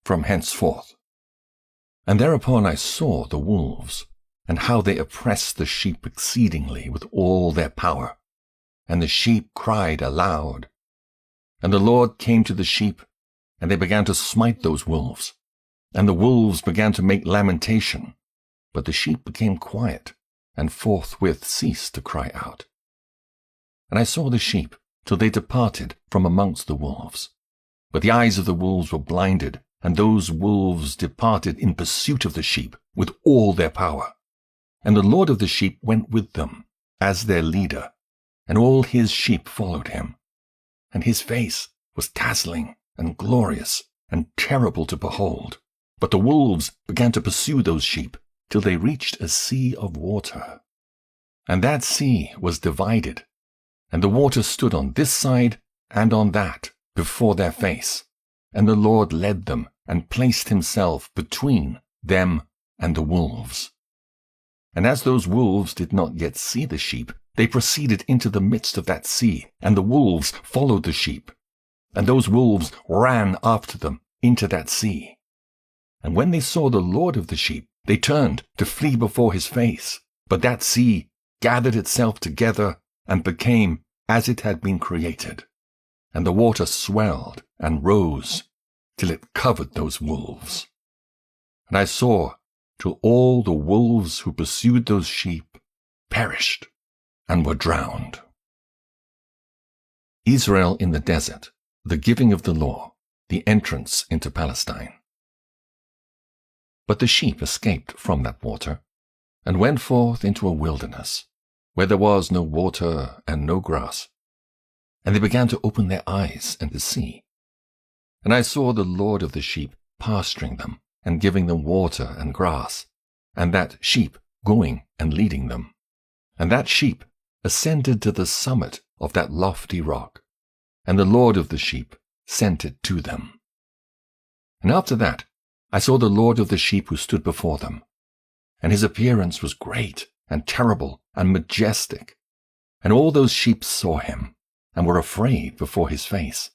from henceforth. And thereupon I saw the wolves, and how they oppressed the sheep exceedingly with all their power. And the sheep cried aloud. And the Lord came to the sheep, and they began to smite those wolves. And the wolves began to make lamentation, but the sheep became quiet, and forthwith ceased to cry out. And I saw the sheep till they departed from amongst the wolves. But the eyes of the wolves were blinded, and those wolves departed in pursuit of the sheep with all their power. And the Lord of the sheep went with them as their leader, and all his sheep followed him. And his face was dazzling and glorious and terrible to behold. But the wolves began to pursue those sheep till they reached a sea of water. And that sea was divided, and the water stood on this side and on that before their face. And the Lord led them and placed himself between them and the wolves. And as those wolves did not yet see the sheep, they proceeded into the midst of that sea, and the wolves followed the sheep. And those wolves ran after them into that sea. And when they saw the Lord of the sheep, they turned to flee before his face. But that sea gathered itself together and became as it had been created. And the water swelled and rose till it covered those wolves. And I saw till all the wolves who pursued those sheep perished and were drowned. Israel in the desert, the giving of the law, the entrance into Palestine. But the sheep escaped from that water, and went forth into a wilderness, where there was no water and no grass. And they began to open their eyes and to see. And I saw the Lord of the sheep pasturing them, and giving them water and grass, and that sheep going and leading them. And that sheep ascended to the summit of that lofty rock, and the Lord of the sheep sent it to them. And after that I saw the Lord of the sheep who stood before them, and his appearance was great and terrible and majestic. And all those sheep saw him, and were afraid before his face.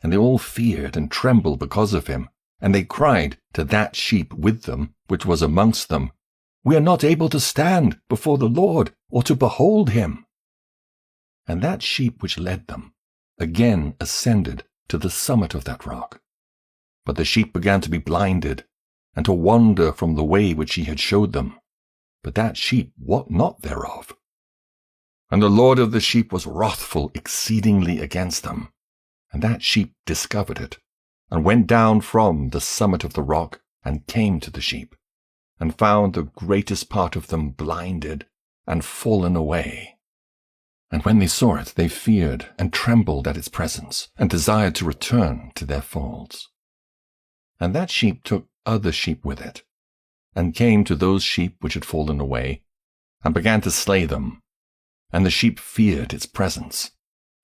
And they all feared and trembled because of him, and they cried to that sheep with them, which was amongst them, We are not able to stand before the Lord, or to behold him. And that sheep which led them again ascended to the summit of that rock. But the sheep began to be blinded, and to wander from the way which he had showed them. but that sheep wot not thereof. And the Lord of the sheep was wrathful exceedingly against them. And that sheep discovered it, and went down from the summit of the rock, and came to the sheep, and found the greatest part of them blinded and fallen away. And when they saw it, they feared and trembled at its presence, and desired to return to their folds. And that sheep took other sheep with it, and came to those sheep which had fallen away, and began to slay them. And the sheep feared its presence.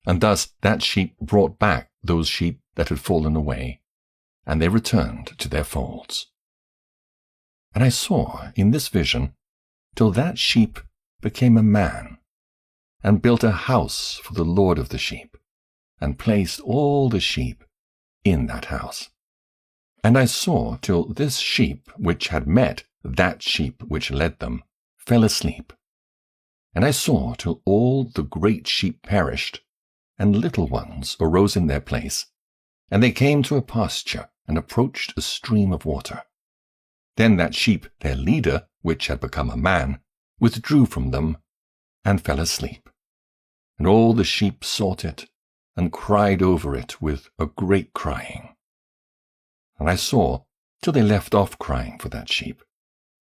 And thus that sheep brought back those sheep that had fallen away, and they returned to their folds. And I saw in this vision till that sheep became a man, and built a house for the Lord of the sheep, and placed all the sheep in that house. And I saw till this sheep which had met that sheep which led them fell asleep. And I saw till all the great sheep perished, and little ones arose in their place, and they came to a pasture, and approached a stream of water. Then that sheep, their leader, which had become a man, withdrew from them, and fell asleep. And all the sheep sought it, and cried over it with a great crying. And I saw till they left off crying for that sheep,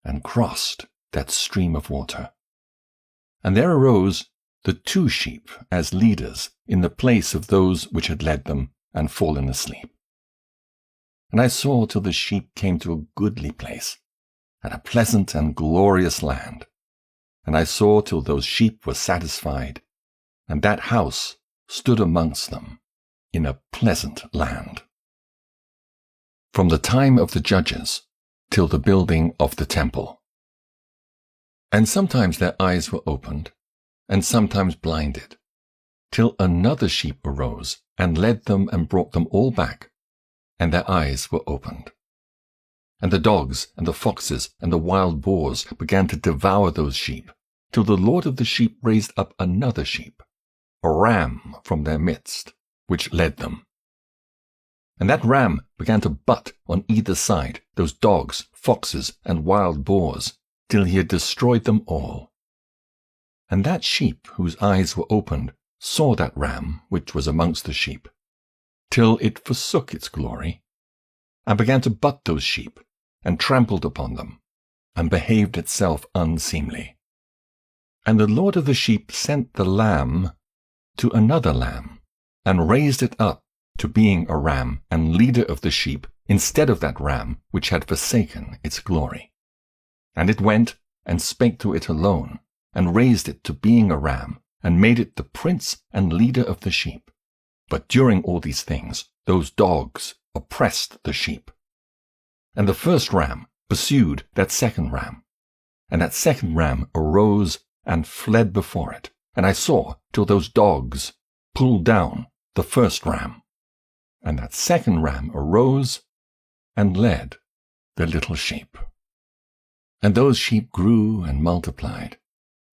and crossed that stream of water. And there arose the 2 sheep as leaders in the place of those which had led them and fallen asleep. And I saw till the sheep came to a goodly place, and a pleasant and glorious land. And I saw till those sheep were satisfied, and that house stood amongst them in a pleasant land. From the time of the judges till the building of the temple. And sometimes their eyes were opened, and sometimes blinded, till another sheep arose, and led them and brought them all back, and their eyes were opened. And the dogs and the foxes and the wild boars began to devour those sheep, till the Lord of the sheep raised up another sheep, a ram from their midst, which led them. And that ram began to butt on either side those dogs, foxes, and wild boars, till he had destroyed them all. And that sheep whose eyes were opened saw that ram which was amongst the sheep, till it forsook its glory, and began to butt those sheep, and trampled upon them, and behaved itself unseemly. And the Lord of the sheep sent the lamb to another lamb, and raised it up to being a ram and leader of the sheep, instead of that ram which had forsaken its glory. And it went and spake to it alone, and raised it to being a ram, and made it the prince and leader of the sheep. But during all these things, those dogs oppressed the sheep. And the first ram pursued that second ram, and that second ram arose and fled before it. And I saw till those dogs pulled down the first ram, and that second ram arose and led the little sheep. And those sheep grew and multiplied,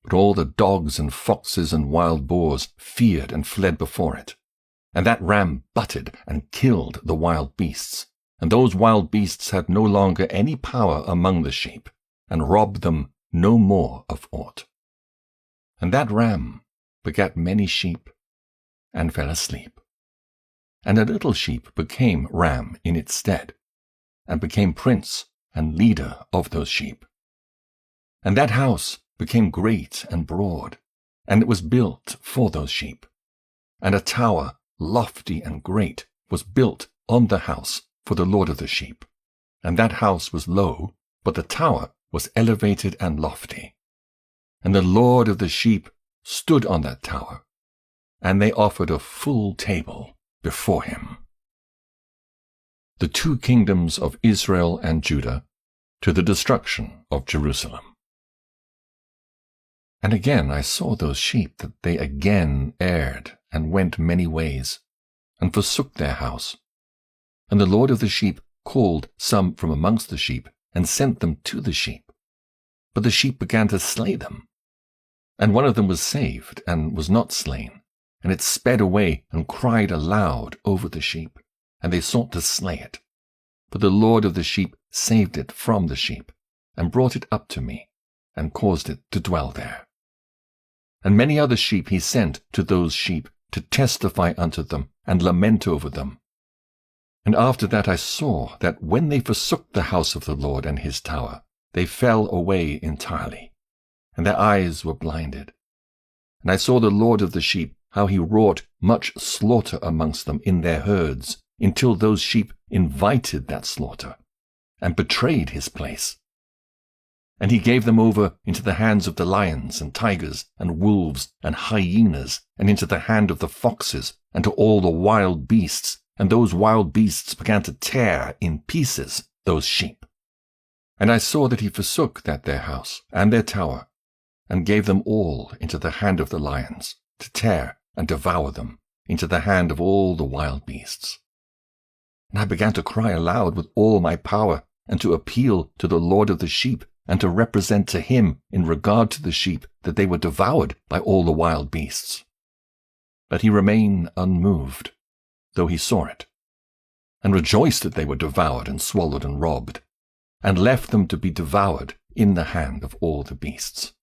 but all the dogs and foxes and wild boars feared and fled before it. And that ram butted and killed the wild beasts, and those wild beasts had no longer any power among the sheep, and robbed them no more of aught. And that ram begat many sheep, and fell asleep. And a little sheep became ram in its stead, and became prince and leader of those sheep. And that house became great and broad, and it was built for those sheep. And a tower, lofty and great, was built on the house for the Lord of the sheep. And that house was low, but the tower was elevated and lofty. And the Lord of the sheep stood on that tower, and they offered a full table before him. The 2 kingdoms of Israel and Judah to the destruction of Jerusalem. And again I saw those sheep that they again erred and went many ways, and forsook their house. And the Lord of the sheep called some from amongst the sheep, and sent them to the sheep. But the sheep began to slay them. And one of them was saved, and was not slain, and it sped away and cried aloud over the sheep, and they sought to slay it. But the Lord of the sheep saved it from the sheep, and brought it up to me, and caused it to dwell there. And many other sheep he sent to those sheep to testify unto them and lament over them. And after that I saw that when they forsook the house of the Lord and his tower, they fell away entirely, and their eyes were blinded. And I saw the Lord of the sheep, how he wrought much slaughter amongst them in their herds, until those sheep invited that slaughter, and betrayed his place. And he gave them over into the hands of the lions and tigers and wolves and hyenas, and into the hand of the foxes, and to all the wild beasts, and those wild beasts began to tear in pieces those sheep. And I saw that he forsook that their house and their tower, and gave them all into the hand of the lions, to tear and devour them, into the hand of all the wild beasts. And I began to cry aloud with all my power, and to appeal to the Lord of the sheep, and to represent to him in regard to the sheep that they were devoured by all the wild beasts. But he remained unmoved, though he saw it, and rejoiced that they were devoured and swallowed and robbed, and left them to be devoured in the hand of all the beasts.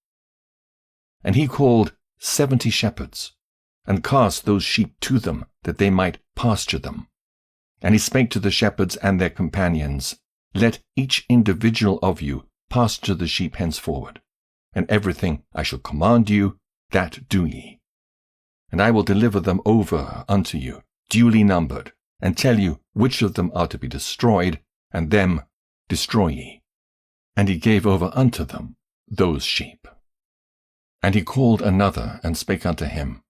And he called 70 shepherds, and cast those sheep to them, that they might pasture them. And he spake to the shepherds and their companions, Let each individual of you pasture the sheep henceforward, and everything I shall command you, that do ye. And I will deliver them over unto you, duly numbered, and tell you which of them are to be destroyed, and them destroy ye. And he gave over unto them those sheep. And he called another, and spake unto him,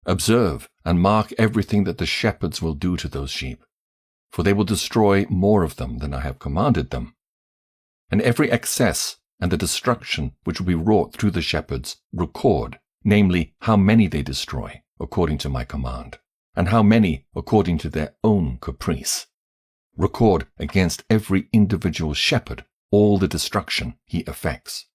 Observe and mark everything that the shepherds will do to those sheep, for they will destroy more of them than I have commanded them. And every excess and the destruction which will be wrought through the shepherds record, namely, how many they destroy, according to my command, and how many according to their own caprice. Record against every individual shepherd all the destruction he effects.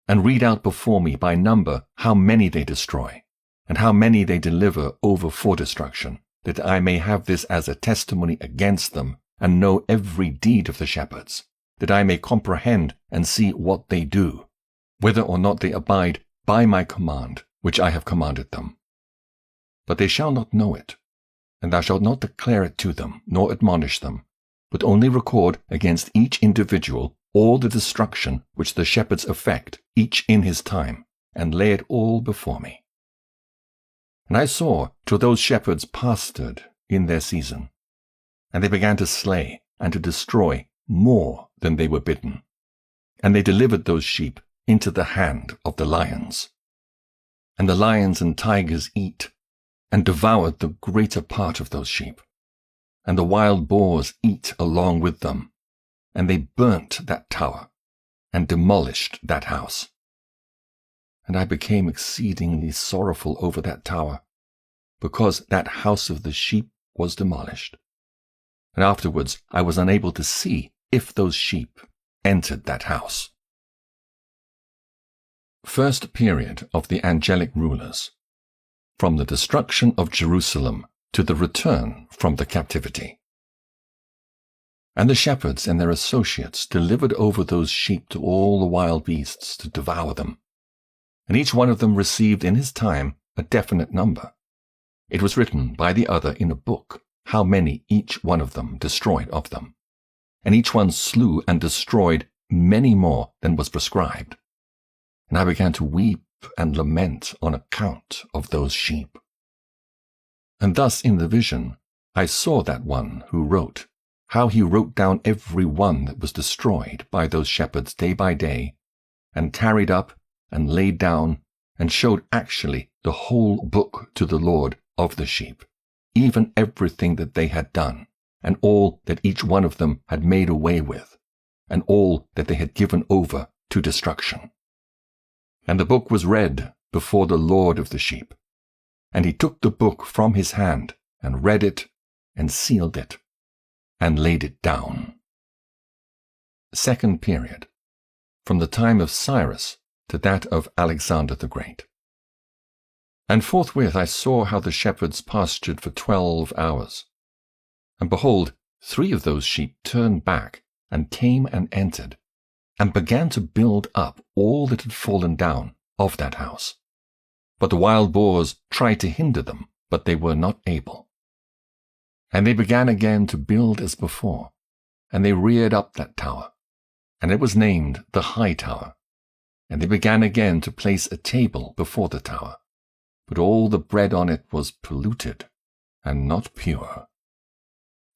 And read out before me by number how many they destroy, and how many they deliver over for destruction, that I may have this as a testimony against them, and know every deed of the shepherds, that I may comprehend and see what they do, whether or not they abide by my command, which I have commanded them. But they shall not know it, and thou shalt not declare it to them, nor admonish them, but only record against each individual all the destruction which the shepherds effect, each in his time, and lay it all before me. And I saw till those shepherds pastured in their season, and they began to slay and to destroy more than they were bidden, and they delivered those sheep into the hand of the lions. And the lions and tigers eat, and devoured the greater part of those sheep, and the wild boars eat along with them, and they burnt that tower, and demolished that house. And I became exceedingly sorrowful over that tower, because that house of the sheep was demolished. And afterwards I was unable to see if those sheep entered that house. First period of the angelic rulers, from the destruction of Jerusalem to the return from the captivity. And the shepherds and their associates delivered over those sheep to all the wild beasts to devour them. And each one of them received in his time a definite number. It was written by the other in a book, how many each one of them destroyed of them. And each one slew and destroyed many more than was prescribed. And I began to weep and lament on account of those sheep. And thus in the vision I saw that one who wrote, how he wrote down every one that was destroyed by those shepherds day by day, and carried up and laid down, and showed actually the whole book to the Lord of the sheep, even everything that they had done, and all that each one of them had made away with, and all that they had given over to destruction. And the book was read before the Lord of the sheep, and he took the book from his hand, and read it, and sealed it, and laid it down. Second period, from the time of Cyrus to that of Alexander the Great. And forthwith I saw how the shepherds pastured for 12 hours. And behold, 3 of those sheep turned back, and came and entered, and began to build up all that had fallen down of that house. But the wild boars tried to hinder them, but they were not able. And they began again to build as before, and they reared up that tower, and it was named the High Tower. And they began again to place a table before the tower, but all the bread on it was polluted, and not pure.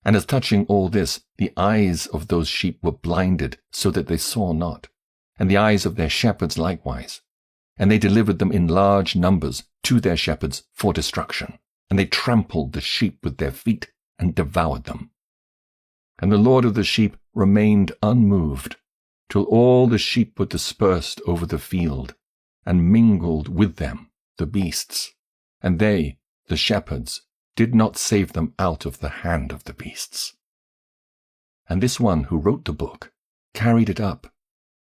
And as touching all this, the eyes of those sheep were blinded, so that they saw not, and the eyes of their shepherds likewise. And they delivered them in large numbers to their shepherds for destruction, and they trampled the sheep with their feet, and devoured them. And the Lord of the sheep remained unmoved, till all the sheep were dispersed over the field, and mingled with them the beasts, and they, the shepherds, did not save them out of the hand of the beasts. And this one who wrote the book carried it up,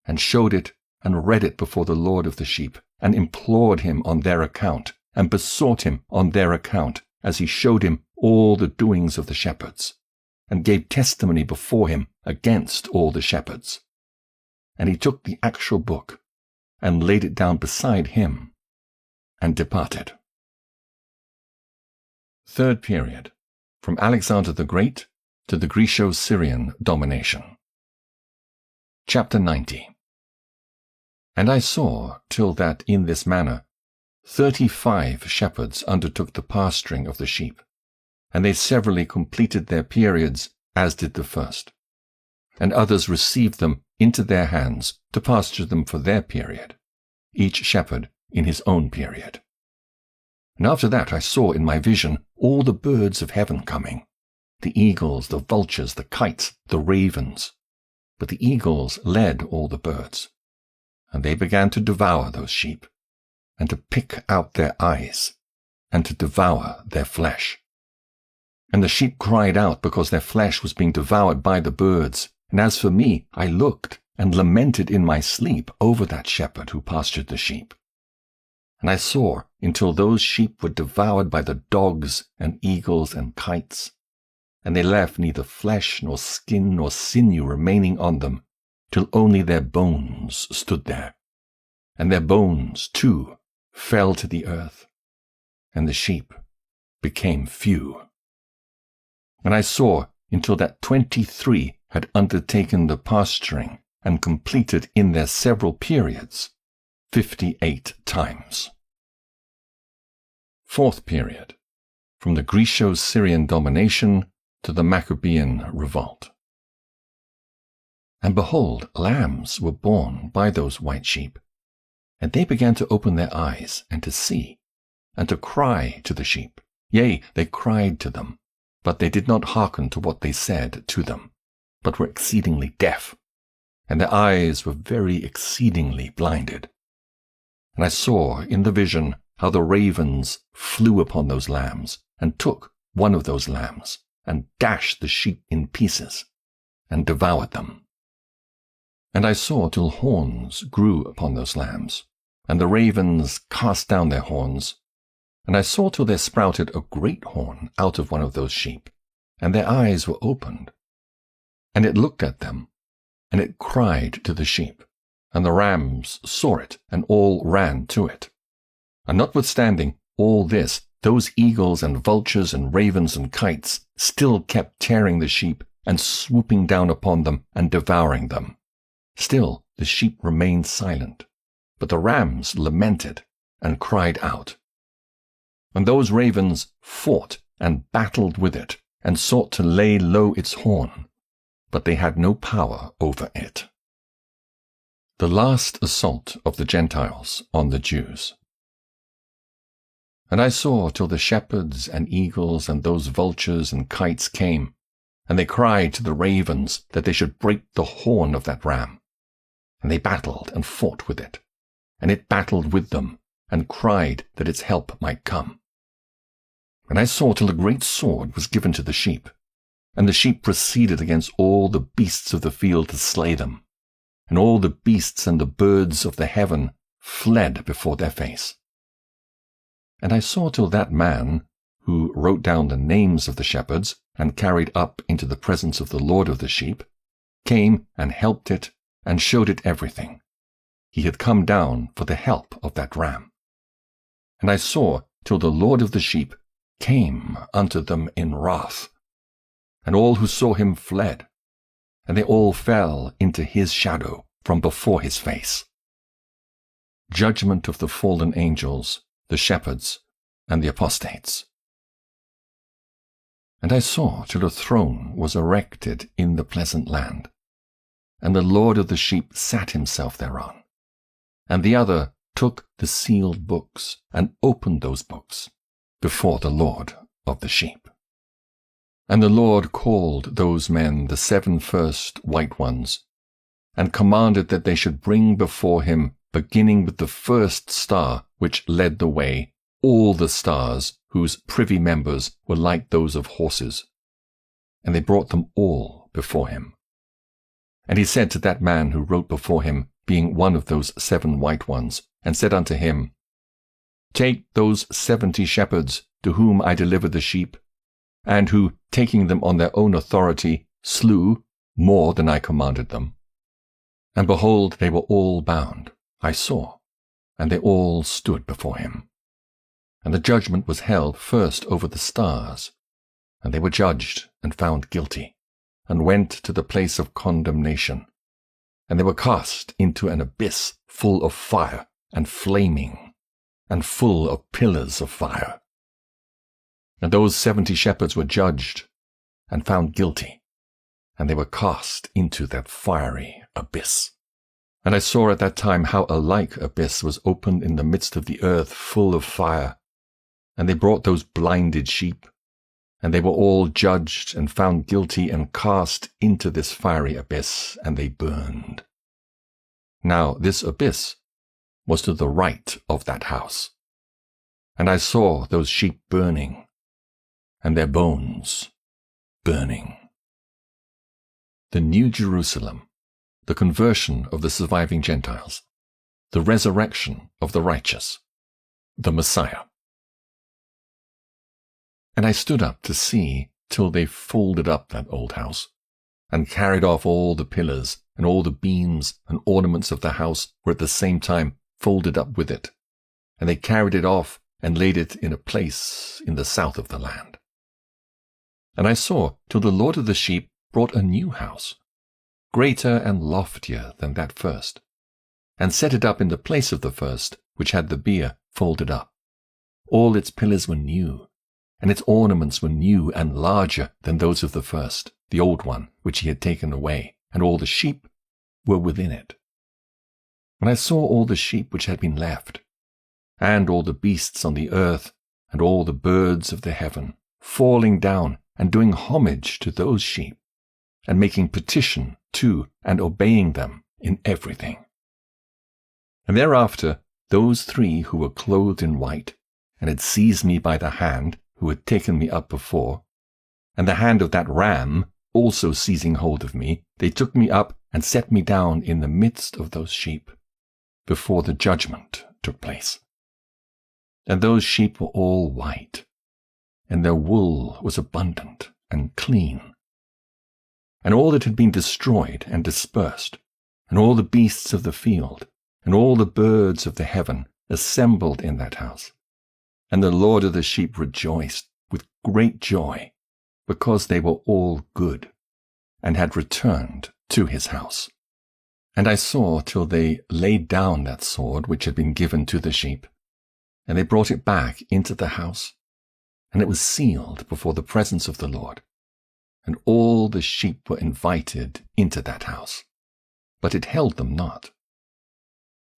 and showed it and read it before the Lord of the sheep, and implored him on their account, and besought him on their account, as he showed him all the doings of the shepherds, and gave testimony before him against all the shepherds. And he took the actual book, and laid it down beside him, and departed. Third period, from Alexander the Great to the Grecian-Syrian domination. Chapter 90. And I saw, till that in this manner 35 shepherds undertook the pasturing of the sheep, and they severally completed their periods, as did the first. And others received them into their hands to pasture them for their period, each shepherd in his own period. And after that I saw in my vision all the birds of heaven coming, the eagles, the vultures, the kites, the ravens. But the eagles led all the birds, and they began to devour those sheep, and to pick out their eyes, and to devour their flesh. And the sheep cried out because their flesh was being devoured by the birds. And as for me, I looked and lamented in my sleep over that shepherd who pastured the sheep. And I saw until those sheep were devoured by the dogs and eagles and kites, and they left neither flesh nor skin nor sinew remaining on them, till only their bones stood there. And their bones, too, fell to the earth, and the sheep became few. And I saw until that 23 had undertaken the pasturing and completed in their several periods 58 times. Fourth period, from the Greco-Syrian domination to the Maccabean revolt. And behold, lambs were born by those white sheep, and they began to open their eyes and to see, and to cry to the sheep. Yea, they cried to them, but they did not hearken to what they said to them, but were exceedingly deaf, and their eyes were very exceedingly blinded. And I saw in the vision how the ravens flew upon those lambs, and took one of those lambs, and dashed the sheep in pieces, and devoured them. And I saw till horns grew upon those lambs, and the ravens cast down their horns. And I saw till there sprouted a great horn out of one of those sheep, and their eyes were opened. And it looked at them, and it cried to the sheep, and the rams saw it, and all ran to it. And notwithstanding all this, those eagles and vultures and ravens and kites still kept tearing the sheep, and swooping down upon them, and devouring them. Still the sheep remained silent, but the rams lamented, and cried out. And those ravens fought and battled with it, and sought to lay low its horn, but they had no power over it. The last assault of the Gentiles on the Jews. And I saw till the shepherds and eagles and those vultures and kites came, and they cried to the ravens that they should break the horn of that ram. And they battled and fought with it, and it battled with them, and cried that its help might come. And I saw till a great sword was given to the sheep, and the sheep proceeded against all the beasts of the field to slay them, and all the beasts and the birds of the heaven fled before their face. And I saw till that man, who wrote down the names of the shepherds, and carried up into the presence of the Lord of the sheep, came and helped it, and showed it everything. He had come down for the help of that ram. And I saw till the Lord of the sheep came unto them in wrath. And all who saw him fled, and they all fell into his shadow from before his face. Judgment of the fallen angels, the shepherds, and the apostates. And I saw till a throne was erected in the pleasant land, and the Lord of the sheep sat himself thereon. And the other took the sealed books, and opened those books before the Lord of the sheep. And the Lord called those men the 7 first white ones, and commanded that they should bring before him, beginning with the first star which led the way, all the stars whose privy members were like those of horses. And they brought them all before him. And he said to that man who wrote before him, being one of those 7 white ones, and said unto him, Take those 70 shepherds to whom I delivered the sheep, and who, taking them on their own authority, slew more than I commanded them. And behold, they were all bound, I saw, and they all stood before him. And the judgment was held first over the stars, and they were judged and found guilty, and went to the place of condemnation. And they were cast into an abyss full of fire and flaming, and full of pillars of fire. And those 70 shepherds were judged and found guilty, and they were cast into that fiery abyss. And I saw at that time how a like abyss was opened in the midst of the earth full of fire. And they brought those blinded sheep, and they were all judged and found guilty and cast into this fiery abyss, and they burned. Now this abyss was to the right of that house. And I saw those sheep burning, and their bones burning. The New Jerusalem, the conversion of the surviving Gentiles, the resurrection of the righteous, the Messiah. And I stood up to see till they folded up that old house, and carried off all the pillars, and all the beams and ornaments of the house were at the same time folded up with it. And they carried it off, and laid it in a place in the south of the land. And I saw till the Lord of the sheep brought a new house, greater and loftier than that first, and set it up in the place of the first, which had the bier folded up. All its pillars were new, and its ornaments were new and larger than those of the first, the old one, which he had taken away, and all the sheep were within it. When I saw all the sheep which had been left, and all the beasts on the earth, and all the birds of the heaven, falling down and doing homage to those sheep, and making petition to and obeying them in everything. And thereafter those 3 who were clothed in white, and had seized me by the hand, who had taken me up before, and the hand of that ram also seizing hold of me, they took me up and set me down in the midst of those sheep, before the judgment took place. And those sheep were all white, and their wool was abundant and clean. And all that had been destroyed and dispersed, and all the beasts of the field, and all the birds of the heaven assembled in that house. And the Lord of the sheep rejoiced with great joy, because they were all good, and had returned to his house. And I saw till they laid down that sword which had been given to the sheep, and they brought it back into the house, and it was sealed before the presence of the Lord. And all the sheep were invited into that house, but it held them not.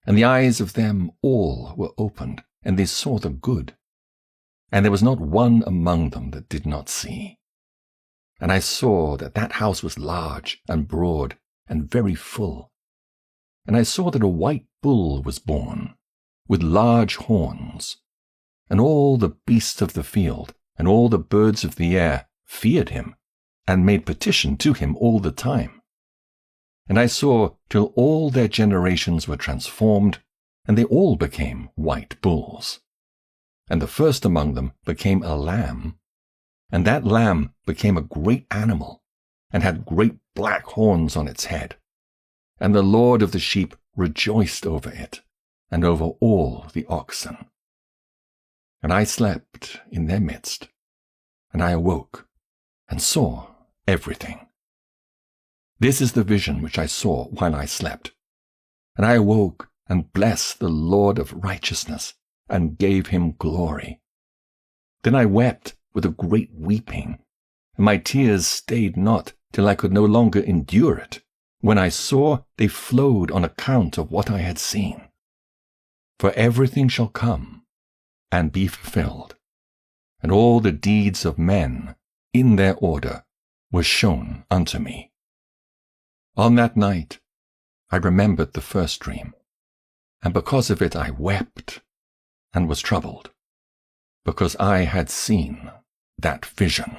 And the eyes of them all were opened, and they saw the good. And there was not one among them that did not see. And I saw that that house was large and broad and very full. And I saw that a white bull was born, with large horns. And all the beasts of the field and all the birds of the air feared him, and made petition to him all the time. And I saw till all their generations were transformed, and they all became white bulls. And the first among them became a lamb, and that lamb became a great animal, and had great black horns on its head. and the Lord of the sheep rejoiced over it, and over all the oxen. And I slept in their midst, and I awoke, and saw everything. This is the vision which I saw while I slept. And I awoke, and blessed the Lord of righteousness, and gave him glory. Then I wept with a great weeping, and my tears stayed not till I could no longer endure it, when I saw they flowed on account of what I had seen. For everything shall come and be fulfilled, and all the deeds of men in their order were shown unto me. On that night I remembered the first dream, and because of it I wept and was troubled, because I had seen that vision.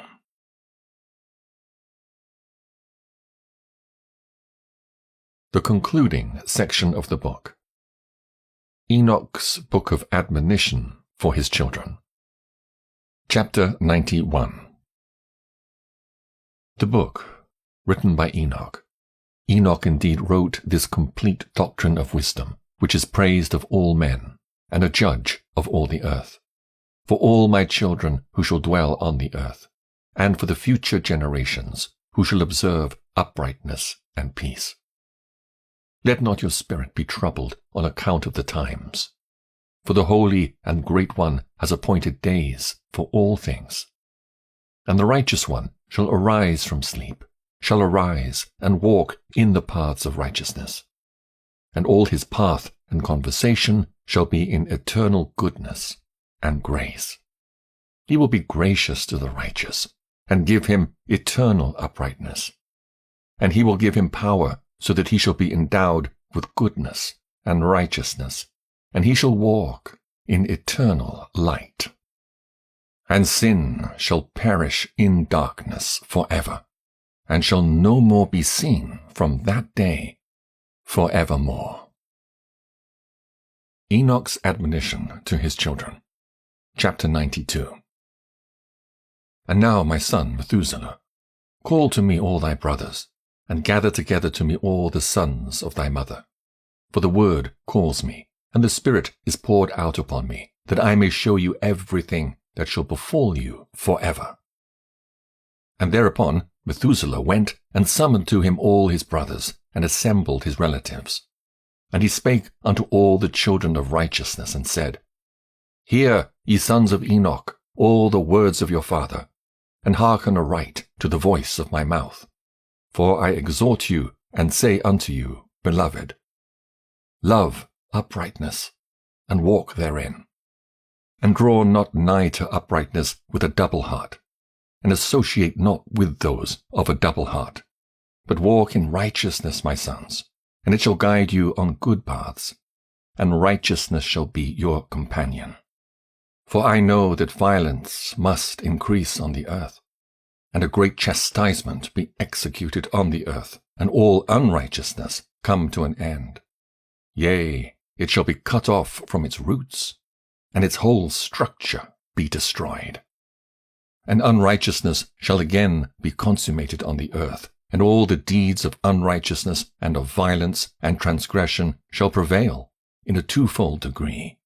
The concluding section of the book. Enoch's Book of Admonition for his children. Chapter 91. The book, written by Enoch. Enoch indeed wrote this complete doctrine of wisdom, which is praised of all men, and a judge of all the earth, for all my children who shall dwell on the earth, and for the future generations who shall observe uprightness and peace. Let not your spirit be troubled on account of the times, for the Holy and Great One has appointed days for all things. And the Righteous One shall arise from sleep, shall arise and walk in the paths of righteousness. And all his path and conversation shall be in eternal goodness and grace. He will be gracious to the righteous, and give him eternal uprightness. And he will give him power, so that he shall be endowed with goodness and righteousness, and he shall walk in eternal light. And sin shall perish in darkness forever, and shall no more be seen from that day forevermore. Enoch's admonition to his children. Chapter 92. And now, my son Methuselah, call to me all thy brothers, and gather together to me all the sons of thy mother. For the word calls me, and the Spirit is poured out upon me, that I may show you everything that shall befall you forever. And thereupon Methuselah went and summoned to him all his brothers, and assembled his relatives. And he spake unto all the children of righteousness, and said, Hear, ye sons of Enoch, all the words of your father, and hearken aright to the voice of my mouth. For I exhort you, and say unto you, Beloved, love uprightness, and walk therein. And draw not nigh to uprightness with a double heart, and associate not with those of a double heart, but walk in righteousness, my sons, and it shall guide you on good paths, and righteousness shall be your companion. For I know that violence must increase on the earth, and a great chastisement be executed on the earth, and all unrighteousness come to an end. Yea, it shall be cut off from its roots, and its whole structure be destroyed. And unrighteousness shall again be consummated on the earth, and all the deeds of unrighteousness and of violence and transgression shall prevail in a twofold degree.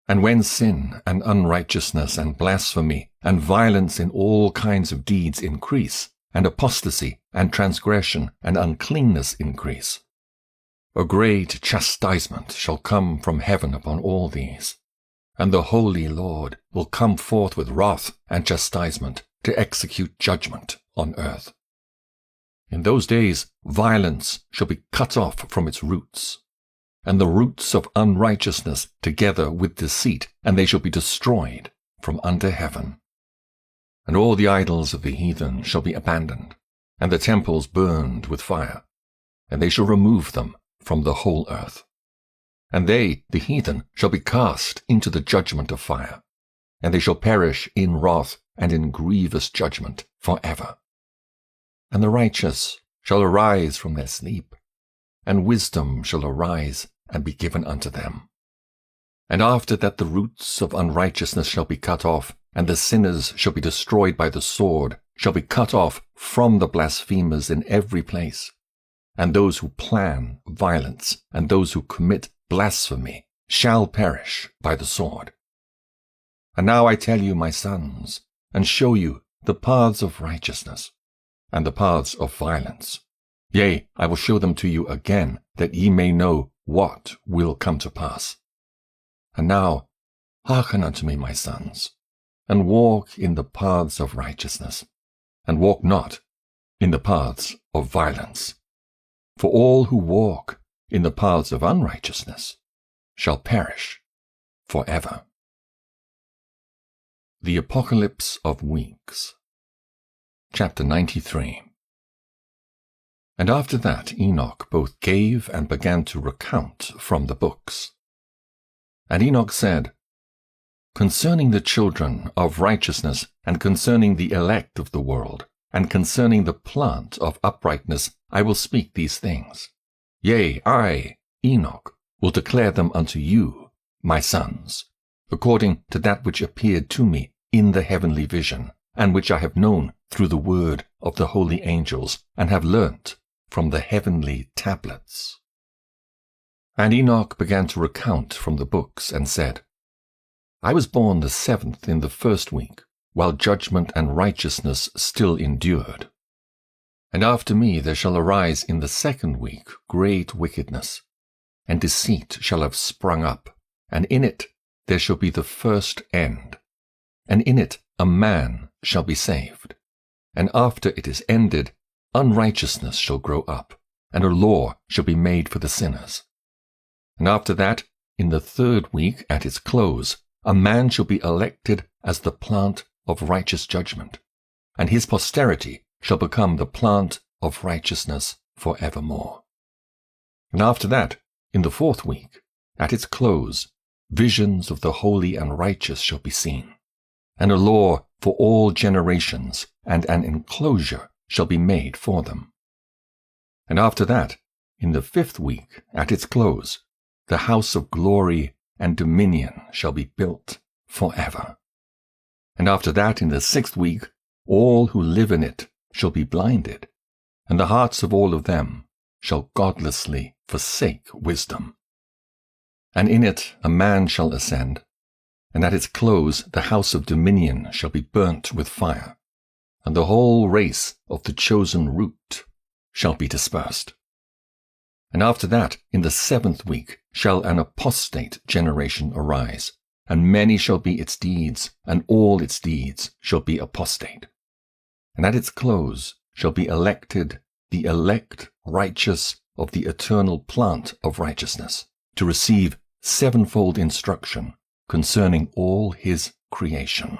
And when sin and unrighteousness and blasphemy and violence in all kinds of deeds increase, and apostasy and transgression and uncleanness increase, a great chastisement shall come from heaven upon all these, and the Holy Lord will come forth with wrath and chastisement to execute judgment on earth. In those days violence shall be cut off from its roots, and the roots of unrighteousness together with deceit, and they shall be destroyed from under heaven. And all the idols of the heathen shall be abandoned, and the temples burned with fire, and they shall remove them from the whole earth. And they, the heathen, shall be cast into the judgment of fire, and they shall perish in wrath and in grievous judgment forever. And the righteous shall arise from their sleep, and wisdom shall arise and be given unto them. And after that the roots of unrighteousness shall be cut off, and the sinners shall be destroyed by the sword, shall be cut off from the blasphemers in every place. and those who plan violence, and those who commit blasphemy shall perish by the sword. And now I tell you, my sons, and show you the paths of righteousness, and the paths of violence. Yea, I will show them to you again, that ye may know what will come to pass. And now hearken unto me, my sons, and walk in the paths of righteousness, and walk not in the paths of violence. For all who walk in the paths of unrighteousness shall perish forever. The Apocalypse of Weeks. Chapter 93. And after that Enoch both gave and began to recount from the books. And Enoch said, Concerning the children of righteousness, and concerning the elect of the world, and concerning the plant of uprightness, I will speak these things. Yea, I, Enoch, will declare them unto you, my sons, according to that which appeared to me in the heavenly vision, and which I have known through the word of the holy angels, and have learnt from the heavenly tablets. And Enoch began to recount from the books, and said, I was born the 7th in the 1st week, while judgment and righteousness still endured. And after me there shall arise in the 2nd week great wickedness, and deceit shall have sprung up, and in it there shall be the first end. And in it a man shall be saved. And after it is ended, unrighteousness shall grow up, and a law shall be made for the sinners. And after that, in the 3rd week at its close, a man shall be elected as the plant of righteous judgment, and his posterity shall become the plant of righteousness for evermore. And after that, in the 4th week, at its close, visions of the holy and righteous shall be seen, and a law for all generations, and an enclosure shall be made for them. And after that, in the 5th week, at its close, the house of glory and dominion shall be built forever. And after that, in the 6th week, all who live in it shall be blinded, and the hearts of all of them shall godlessly forsake wisdom. And in it a man shall ascend, and at its close the house of dominion shall be burnt with fire, and the whole race of the chosen root shall be dispersed. And after that, in the 7th week, shall an apostate generation arise, and many shall be its deeds, and all its deeds shall be apostate. And at its close shall be elected the elect righteous of the eternal plant of righteousness, to receive 7-fold instruction concerning all his creation.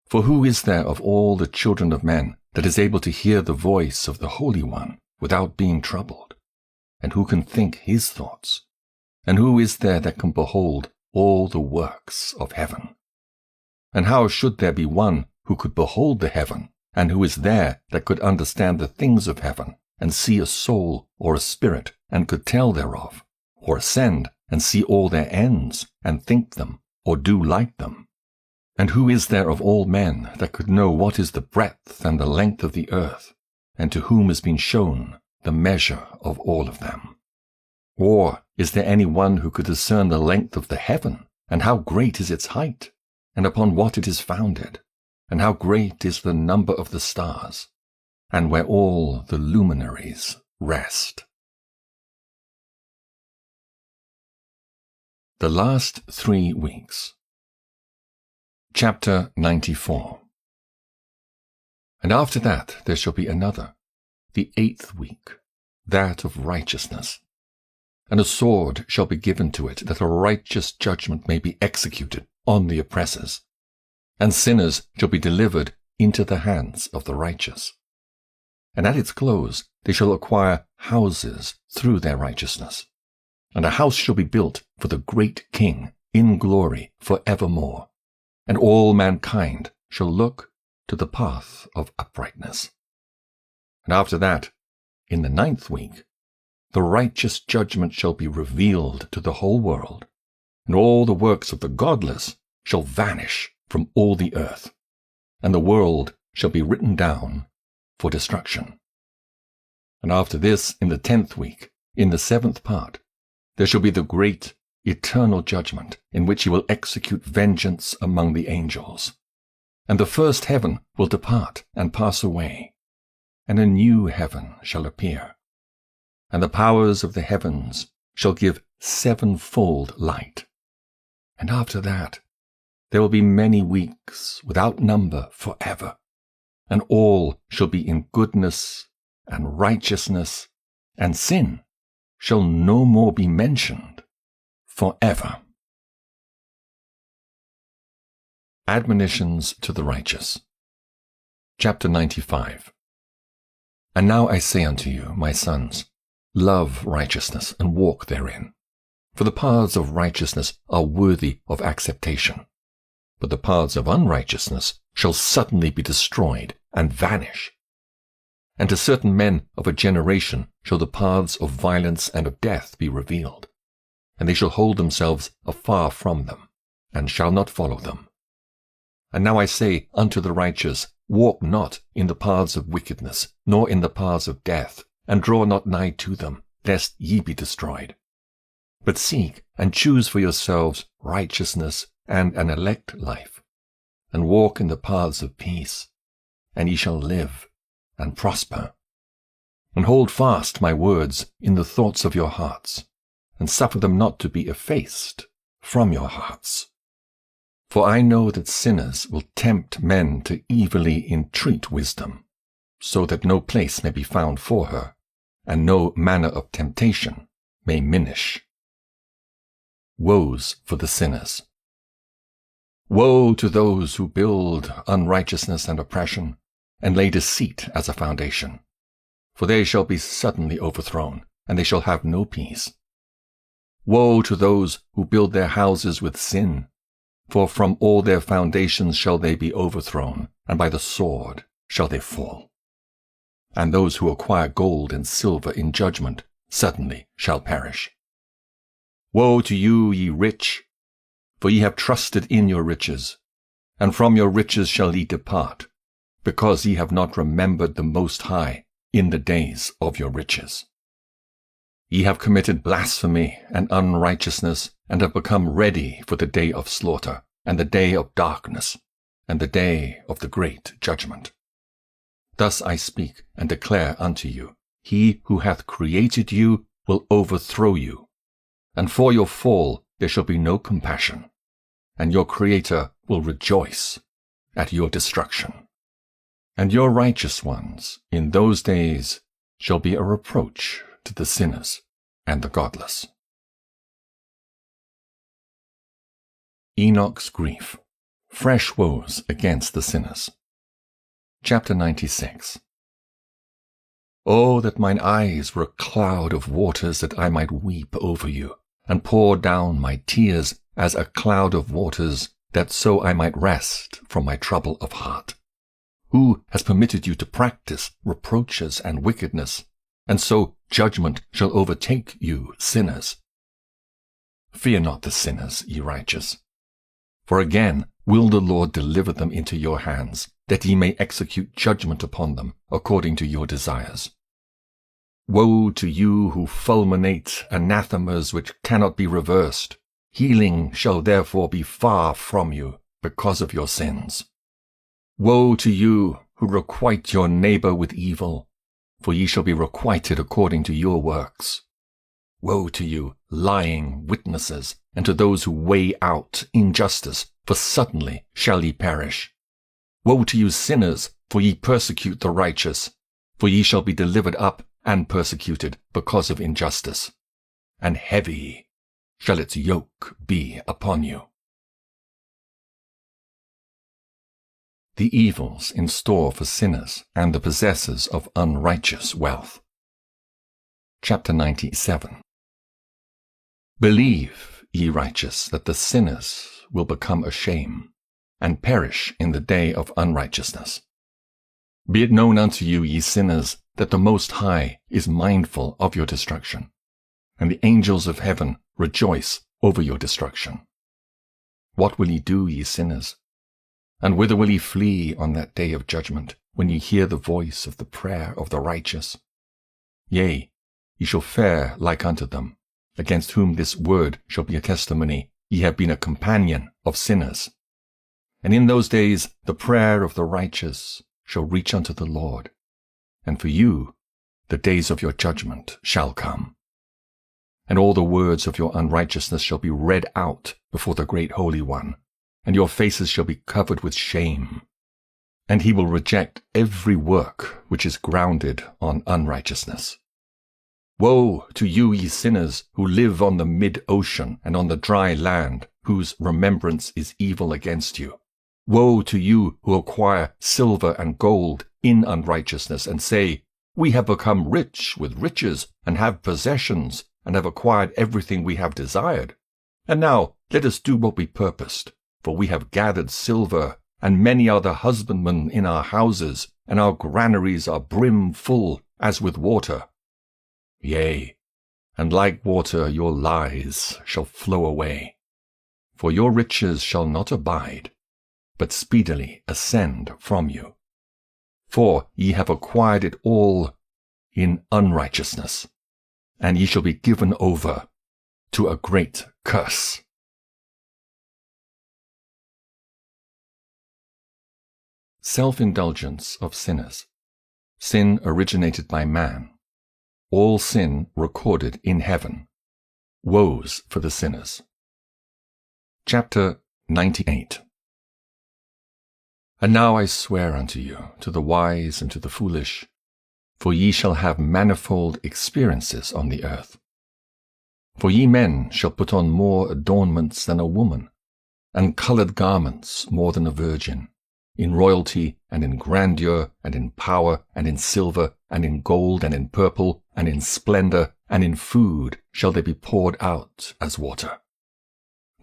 For who is there of all the children of men that is able to hear the voice of the Holy One without being troubled? And who can think his thoughts? And who is there that can behold all the works of heaven? And how should there be one who could behold the heaven, and who is there that could understand the things of heaven, and see a soul or a spirit, and could tell thereof, or ascend and see all their ends, and think them, or do like them? And who is there of all men that could know what is the breadth and the length of the earth, and to whom has been shown the measure of all of them? Or is there any one who could discern the length of the heaven, and how great is its height, and upon what it is founded, and how great is the number of the stars, and where all the luminaries rest? The last 3 weeks. Chapter 94. And after that there shall be another, the 8th week, that of righteousness. And a sword shall be given to it, that a righteous judgment may be executed on the oppressors. And sinners shall be delivered into the hands of the righteous. And at its close they shall acquire houses through their righteousness. And a house shall be built for the great King in glory for evermore. And all mankind shall look to the path of uprightness. And after that, in the 9th week, the righteous judgment shall be revealed to the whole world, and all the works of the godless shall vanish from all the earth, and the world shall be written down for destruction. And after this, in the 10th week, in the 7th part, there shall be the great, eternal judgment, in which he will execute vengeance among the angels. And the first heaven will depart and pass away, and a new heaven shall appear. And the powers of the heavens shall give sevenfold light. And after that, there will be many weeks without number forever, and all shall be in goodness and righteousness, and sin shall no more be mentioned forever. Admonitions to the righteous. Chapter 95. And now I say unto you, my sons, love righteousness and walk therein. For the paths of righteousness are worthy of acceptation. But the paths of unrighteousness shall suddenly be destroyed and vanish. And to certain men of a generation shall the paths of violence and of death be revealed. And they shall hold themselves afar from them, and shall not follow them. And now I say unto the righteous, walk not in the paths of wickedness, nor in the paths of death, and draw not nigh to them, lest ye be destroyed. But seek and choose for yourselves righteousness and an elect life, and walk in the paths of peace, and ye shall live and prosper. And hold fast my words in the thoughts of your hearts, and suffer them not to be effaced from your hearts. For I know that sinners will tempt men to evilly entreat wisdom, so that no place may be found for her, and no manner of temptation may minish. Woes for the sinners. Woe to those who build unrighteousness and oppression, and lay deceit as a foundation. For they shall be suddenly overthrown, and they shall have no peace. Woe to those who build their houses with sin, for from all their foundations shall they be overthrown, and by the sword shall they fall. And those who acquire gold and silver in judgment suddenly shall perish. Woe to you, ye rich, for ye have trusted in your riches, and from your riches shall ye depart, because ye have not remembered the Most High in the days of your riches. Ye have committed blasphemy and unrighteousness, and have become ready for the day of slaughter, and the day of darkness, and the day of the great judgment. Thus I speak and declare unto you, he who hath created you will overthrow you, and for your fall there shall be no compassion, and your Creator will rejoice at your destruction. And your righteous ones in those days shall be a reproach to the sinners and the godless. Enoch's grief. Fresh woes against the sinners. Chapter 96. Oh, that mine eyes were a cloud of waters, that I might weep over you, and pour down my tears as a cloud of waters, that so I might rest from my trouble of heart. Who has permitted you to practice reproaches and wickedness, and so judgment shall overtake you, sinners? Fear not the sinners, ye righteous. For again will the Lord deliver them into your hands, that ye may execute judgment upon them according to your desires. Woe to you who fulminate anathemas which cannot be reversed. Healing shall therefore be far from you because of your sins. Woe to you who requite your neighbor with evil, for ye shall be requited according to your works. Woe to you, lying witnesses, and to those who weigh out injustice, for suddenly shall ye perish. Woe to you, sinners, for ye persecute the righteous, for ye shall be delivered up and persecuted because of injustice, and heavy shall its yoke be upon you. The evils in store for sinners and the possessors of unrighteous wealth. Chapter 97. Believe, ye righteous, that the sinners will become a shame, and perish in the day of unrighteousness. Be it known unto you, ye sinners, that the Most High is mindful of your destruction, and the angels of heaven rejoice over your destruction. What will ye do, ye sinners? And whither will ye flee on that day of judgment, when ye hear the voice of the prayer of the righteous? Yea, ye shall fare like unto them, against whom this word shall be a testimony, ye have been a companion of sinners. And in those days the prayer of the righteous shall reach unto the Lord, and for you the days of your judgment shall come. And all the words of your unrighteousness shall be read out before the great Holy One, and your faces shall be covered with shame. And he will reject every work which is grounded on unrighteousness. Woe to you, ye sinners, who live on the mid-ocean and on the dry land, whose remembrance is evil against you. Woe to you who acquire silver and gold in unrighteousness, and say, We have become rich with riches, and have possessions, and have acquired everything we have desired. And now let us do what we purposed, for we have gathered silver, and many are the husbandmen in our houses, and our granaries are brim full as with water. Yea, and like water your lies shall flow away. For your riches shall not abide, but speedily ascend from you. For ye have acquired it all in unrighteousness, and ye shall be given over to a great curse. Self-indulgence of sinners. Sin originated by man. All sin recorded in heaven. Woes for the sinners. Chapter 98. And now I swear unto you, to the wise and to the foolish, for ye shall have manifold experiences on the earth. For ye men shall put on more adornments than a woman, and coloured garments more than a virgin. In royalty, and in grandeur, and in power, and in silver, and in gold, and in purple, and in splendor, and in food shall they be poured out as water.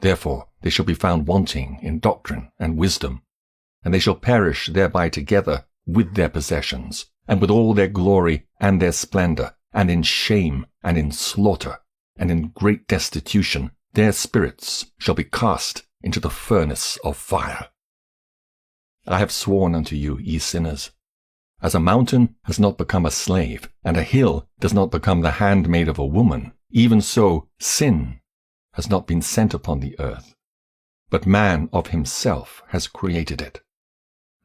Therefore they shall be found wanting in doctrine and wisdom, and they shall perish thereby together with their possessions, and with all their glory and their splendor, and in shame, and in slaughter, and in great destitution their spirits shall be cast into the furnace of fire. I have sworn unto you, ye sinners, as a mountain has not become a slave, and a hill does not become the handmaid of a woman, even so sin has not been sent upon the earth, but man of himself has created it.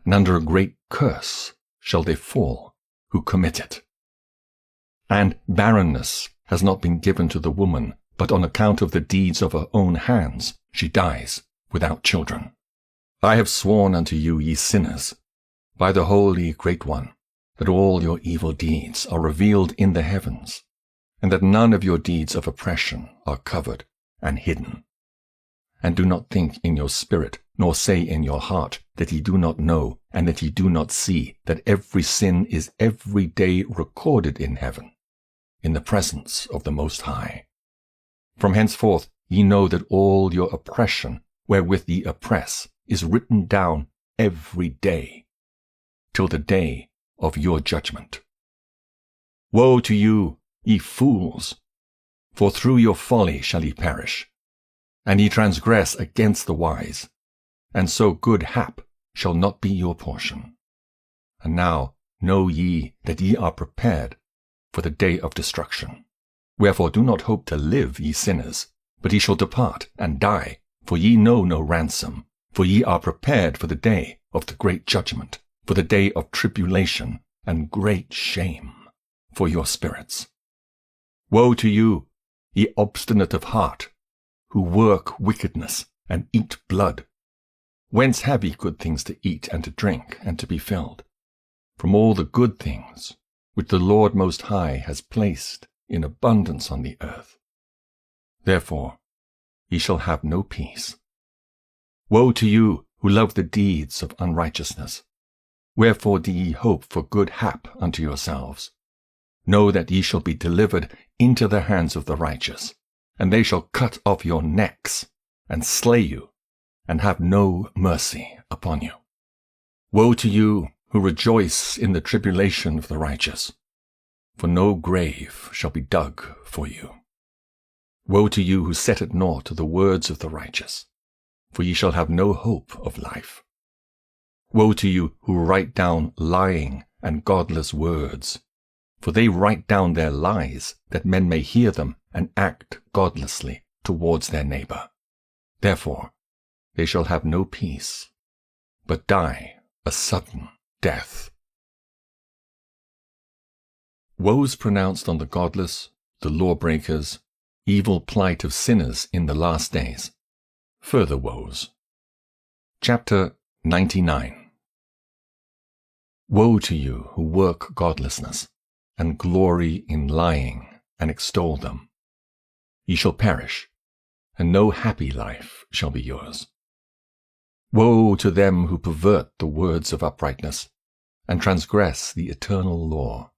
And under a great curse shall they fall who commit it. And barrenness has not been given to the woman, but on account of the deeds of her own hands she dies without children. I have sworn unto you, ye sinners, by the Holy Great One, that all your evil deeds are revealed in the heavens, and that none of your deeds of oppression are covered and hidden. And do not think in your spirit, nor say in your heart, that ye do not know, and that ye do not see, that every sin is every day recorded in heaven, in the presence of the Most High. From henceforth ye know that all your oppression, wherewith ye oppress, is written down every day, till the day of your judgment. Woe to you, ye fools! For through your folly shall ye perish, and ye transgress against the wise, and so good hap shall not be your portion. And now know ye that ye are prepared for the day of destruction. Wherefore do not hope to live, ye sinners, but ye shall depart and die, for ye know no ransom. For ye are prepared for the day of the great judgment, for the day of tribulation and great shame for your spirits. Woe to you, ye obstinate of heart, who work wickedness and eat blood. Whence have ye good things to eat and to drink and to be filled? From all the good things which the Lord Most High has placed in abundance on the earth. Therefore ye shall have no peace. Woe to you who love the deeds of unrighteousness. Wherefore do ye hope for good hap unto yourselves? Know that ye shall be delivered into the hands of the righteous, and they shall cut off your necks, and slay you, and have no mercy upon you. Woe to you who rejoice in the tribulation of the righteous, for no grave shall be dug for you. Woe to you who set at naught the words of the righteous, for ye shall have no hope of life. Woe to you who write down lying and godless words, for they write down their lies, that men may hear them and act godlessly towards their neighbor. Therefore they shall have no peace, but die a sudden death. Woes pronounced on the godless, the lawbreakers, evil plight of sinners in the last days. Further woes. Chapter 99. Woe to you who work godlessness, and glory in lying, and extol them. Ye shall perish, and no happy life shall be yours. Woe to them who pervert the words of uprightness, and transgress the eternal law,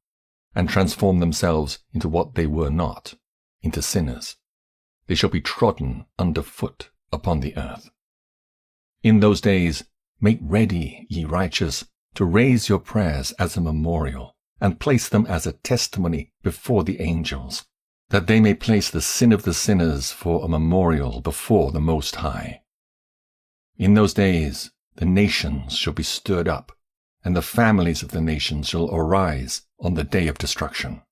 and transform themselves into what they were not, into sinners. They shall be trodden under foot upon the earth. In those days make ready, ye righteous, to raise your prayers as a memorial, and place them as a testimony before the angels, that they may place the sin of the sinners for a memorial before the Most High. In those days the nations shall be stirred up, and the families of the nations shall arise on the day of destruction.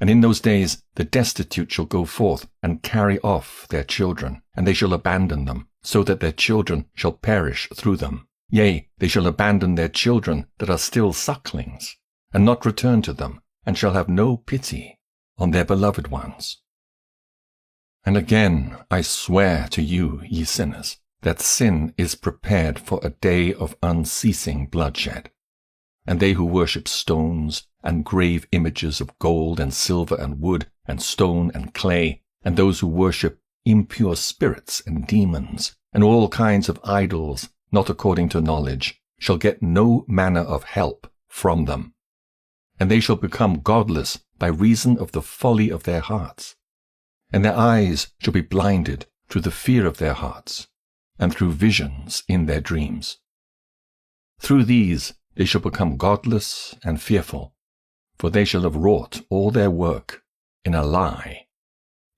And in those days the destitute shall go forth and carry off their children, and they shall abandon them, so that their children shall perish through them. Yea, they shall abandon their children that are still sucklings, and not return to them, and shall have no pity on their beloved ones. And again I swear to you, ye sinners, that sin is prepared for a day of unceasing bloodshed. And they who worship stones, and grave images of gold and silver and wood and stone and clay, and those who worship impure spirits and demons, and all kinds of idols not according to knowledge, shall get no manner of help from them. And they shall become godless by reason of the folly of their hearts. And their eyes shall be blinded through the fear of their hearts, and through visions in their dreams. Through these they shall become godless and fearful, for they shall have wrought all their work in a lie,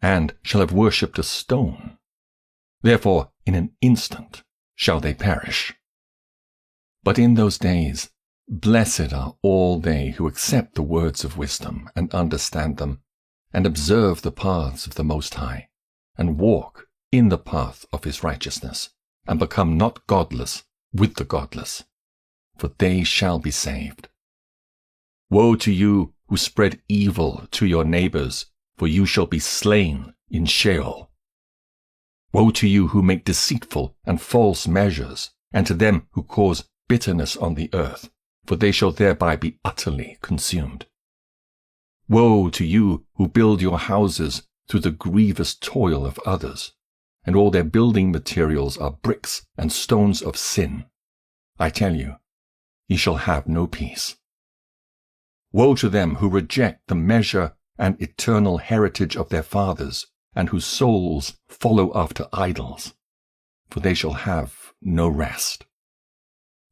and shall have worshipped a stone. Therefore in an instant shall they perish. But in those days blessed are all they who accept the words of wisdom and understand them, and observe the paths of the Most High, and walk in the path of his righteousness, and become not godless with the godless, for they shall be saved. Woe to you who spread evil to your neighbors, for you shall be slain in Sheol. Woe to you who make deceitful and false measures, and to them who cause bitterness on the earth, for they shall thereby be utterly consumed. Woe to you who build your houses through the grievous toil of others, and all their building materials are bricks and stones of sin. I tell you, ye shall have no peace. Woe to them who reject the measure and eternal heritage of their fathers, and whose souls follow after idols, for they shall have no rest.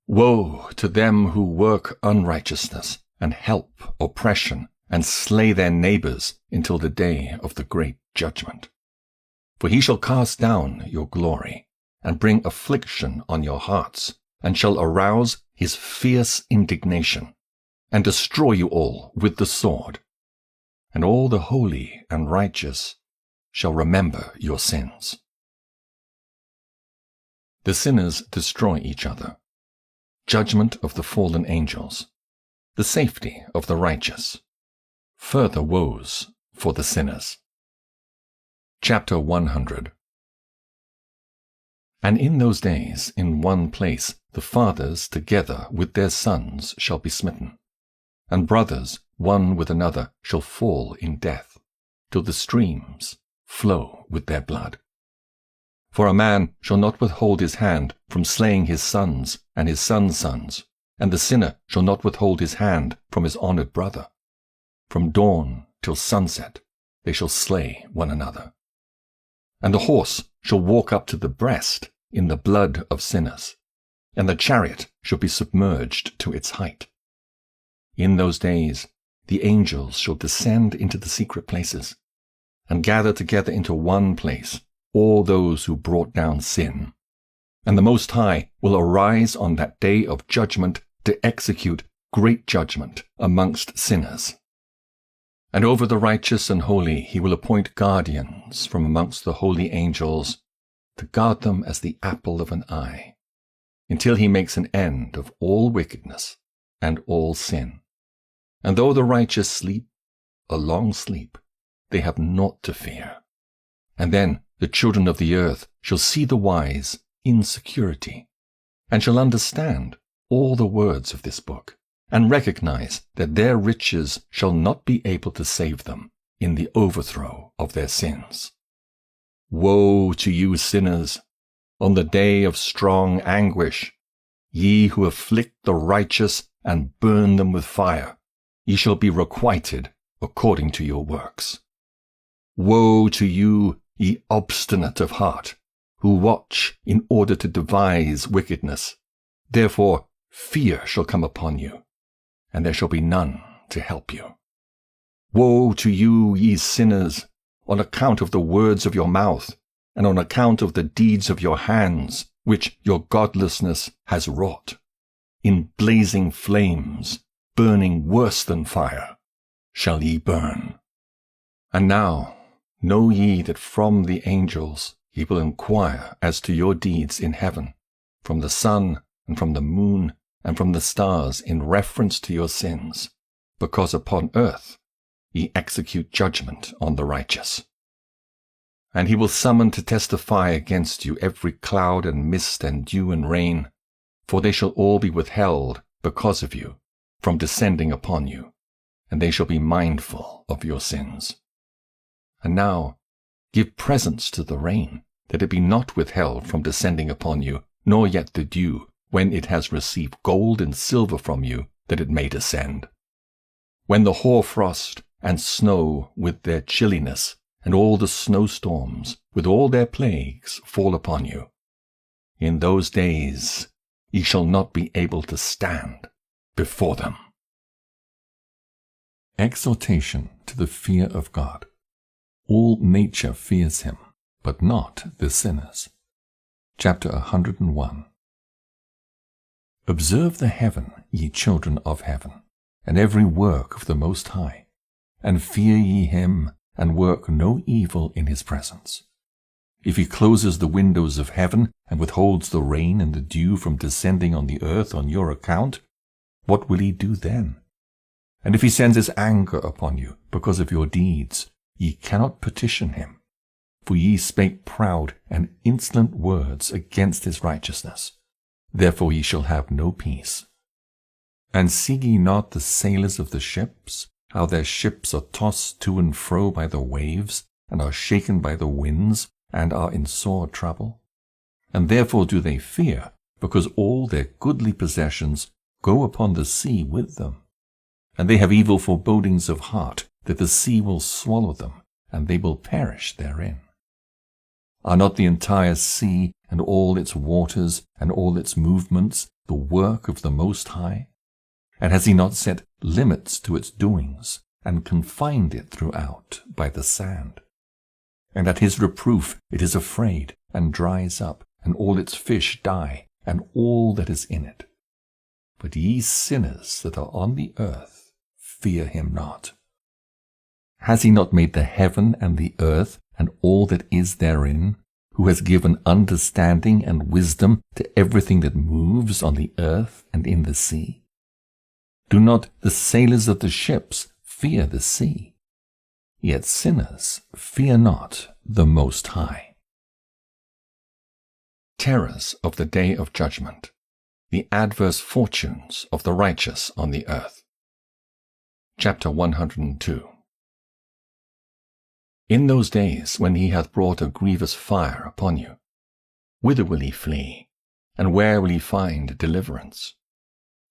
Woe to them who work unrighteousness, and help oppression, and slay their neighbors until the day of the great judgment. For he shall cast down your glory, and bring affliction on your hearts, and shall arouse his fierce indignation, and destroy you all with the sword. And all the holy and righteous shall remember your sins. The sinners destroy each other. Judgment of the fallen angels. The safety of the righteous. Further woes for the sinners. Chapter 100. And in those days, in one place, the fathers together with their sons shall be smitten, and brothers one with another shall fall in death, till the streams flow with their blood. For a man shall not withhold his hand from slaying his sons and his sons' sons, and the sinner shall not withhold his hand from his honored brother. From dawn till sunset they shall slay one another. And the horse shall walk up to the breast in the blood of sinners, and the chariot shall be submerged to its height. In those days the angels shall descend into the secret places, and gather together into one place all those who brought down sin. And the Most High will arise on that day of judgment to execute great judgment amongst sinners, And over the righteous and holy he will appoint guardians from amongst the holy angels, to guard them as the apple of an eye, until he makes an end of all wickedness and all sin. And though the righteous sleep a long sleep, they have naught to fear. And then the children of the earth shall see the wise in security, and shall understand all the words of this book, and recognize that their riches shall not be able to save them in the overthrow of their sins. Woe to you sinners, on the day of strong anguish, ye who afflict the righteous and burn them with fire, ye shall be requited according to your works. Woe to you, ye obstinate of heart, who watch in order to devise wickedness. Therefore fear shall come upon you, and there shall be none to help you. Woe to you, ye sinners, on account of the words of your mouth, and on account of the deeds of your hands, which your godlessness has wrought. In blazing flames, burning worse than fire, shall ye burn. And now know ye that from the angels he will inquire as to your deeds in heaven, from the sun and from the moon and from the stars in reference to your sins, because upon earth ye execute judgment on the righteous. And he will summon to testify against you every cloud and mist and dew and rain, for they shall all be withheld because of you from descending upon you, and they shall be mindful of your sins. And now give presents to the rain, that it be not withheld from descending upon you, nor yet the dew, when it has received gold and silver from you, that it may descend. When the hoarfrost and snow with their chilliness, and all the snowstorms with all their plagues fall upon you, in those days ye shall not be able to stand before them. Exhortation to the fear of God. All nature fears him, but not the sinners. Chapter 101. Observe the heaven, ye children of heaven, and every work of the Most High, and fear ye him, and work no evil in his presence. If he closes the windows of heaven, and withholds the rain and the dew from descending on the earth on your account, what will he do then? And if he sends his anger upon you because of your deeds, ye cannot petition him, for ye spake proud and insolent words against his righteousness. Therefore ye shall have no peace. And see ye not the sailors of the ships, how their ships are tossed to and fro by the waves, and are shaken by the winds, and are in sore trouble? And therefore do they fear, because all their goodly possessions go upon the sea with them. And they have evil forebodings of heart, that the sea will swallow them, and they will perish therein. Are not the entire sea, and all its waters, and all its movements, the work of the Most High? And has he not set limits to its doings, and confined it throughout by the sand? And at his reproof it is afraid, and dries up, and all its fish die, and all that is in it. But ye sinners that are on the earth, fear him not. Has he not made the heaven and the earth, and all that is therein, who has given understanding and wisdom to everything that moves on the earth and in the sea? Do not the sailors of the ships fear the sea? Yet sinners fear not the Most High. Terrors of the day of judgment, the adverse fortunes of the righteous on the earth. Chapter 102. In those days when he hath brought a grievous fire upon you, whither will he flee, and where will he find deliverance?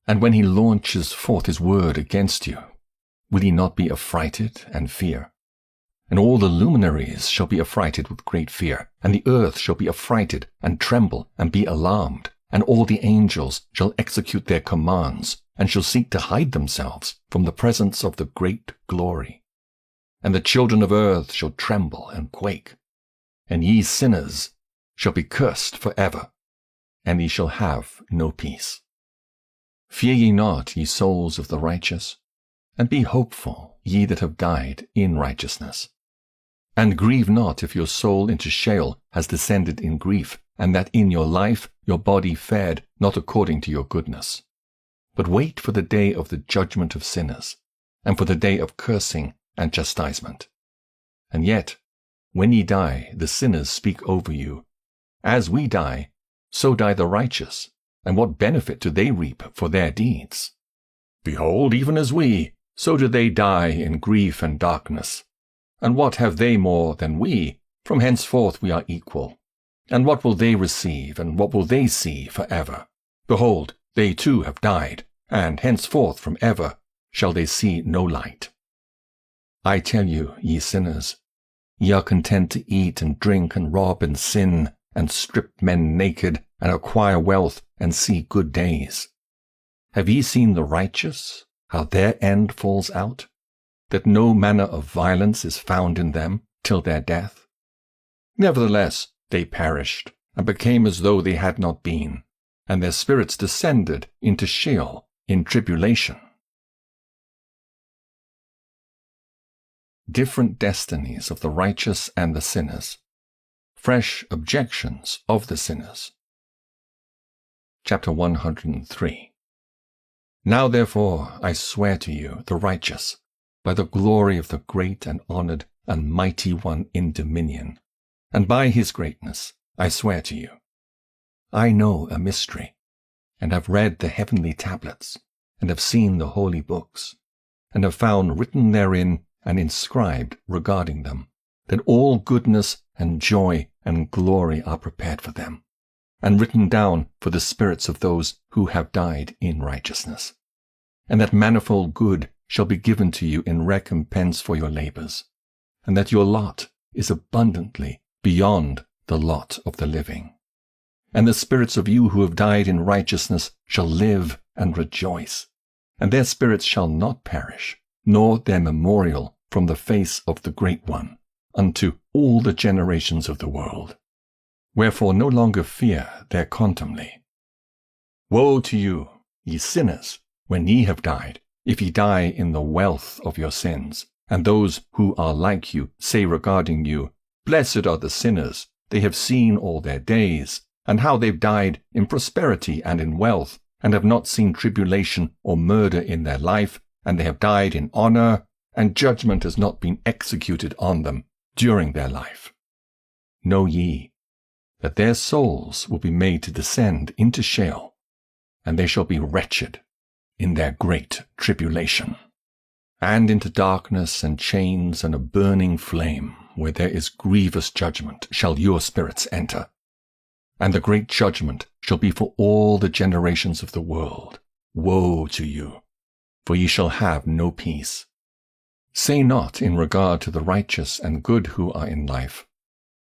And when he launches forth his word against you, will he not be affrighted and fear? And all the luminaries shall be affrighted with great fear, and the earth shall be affrighted and tremble and be alarmed, and all the angels shall execute their commands, and shall seek to hide themselves from the presence of the great glory. And the children of earth shall tremble and quake, and ye sinners shall be cursed forever, and ye shall have no peace. Fear ye not, ye souls of the righteous, and be hopeful, ye that have died in righteousness. And grieve not if your soul into Sheol has descended in grief, and that in your life your body fared not according to your goodness. But wait for the day of the judgment of sinners, and for the day of cursing and chastisement. And yet, when ye die, the sinners speak over you. As we die, so die the righteous, and what benefit do they reap for their deeds? Behold, even as we, so do they die in grief and darkness. And what have they more than we? From henceforth we are equal. And what will they receive, and what will they see forever? Behold, they too have died, and henceforth from ever shall they see no light. I tell you, ye sinners, ye are content to eat and drink and rob and sin, and strip men naked, and acquire wealth, and see good days. Have ye seen the righteous, how their end falls out, that no manner of violence is found in them till their death? Nevertheless they perished, and became as though they had not been, and their spirits descended into Sheol in tribulation. Different destinies of the righteous and the sinners. Fresh objections of the sinners. Chapter 103. Now therefore I swear to you, the righteous, by the glory of the great and honored and mighty one in dominion, and by his greatness I swear to you. I know a mystery, and have read the heavenly tablets, and have seen the holy books, and have found written therein and inscribed regarding them, that all goodness and joy and glory are prepared for them, and written down for the spirits of those who have died in righteousness, and that manifold good shall be given to you in recompense for your labors, and that your lot is abundantly beyond the lot of the living. And the spirits of you who have died in righteousness shall live and rejoice, and their spirits shall not perish, nor their memorial from the face of the Great One, unto all the generations of the world. Wherefore no longer fear their contumely. Woe to you, ye sinners, when ye have died, if ye die in the wealth of your sins, and those who are like you say regarding you, Blessed are the sinners, they have seen all their days, and how they've died in prosperity and in wealth, and have not seen tribulation or murder in their life, and they have died in honor, and judgment has not been executed on them during their life. Know ye that their souls will be made to descend into Sheol, and they shall be wretched in their great tribulation, and into darkness and chains and a burning flame, where there is grievous judgment, shall your spirits enter. And the great judgment shall be for all the generations of the world. Woe to you, for ye shall have no peace. Say not in regard to the righteous and good who are in life,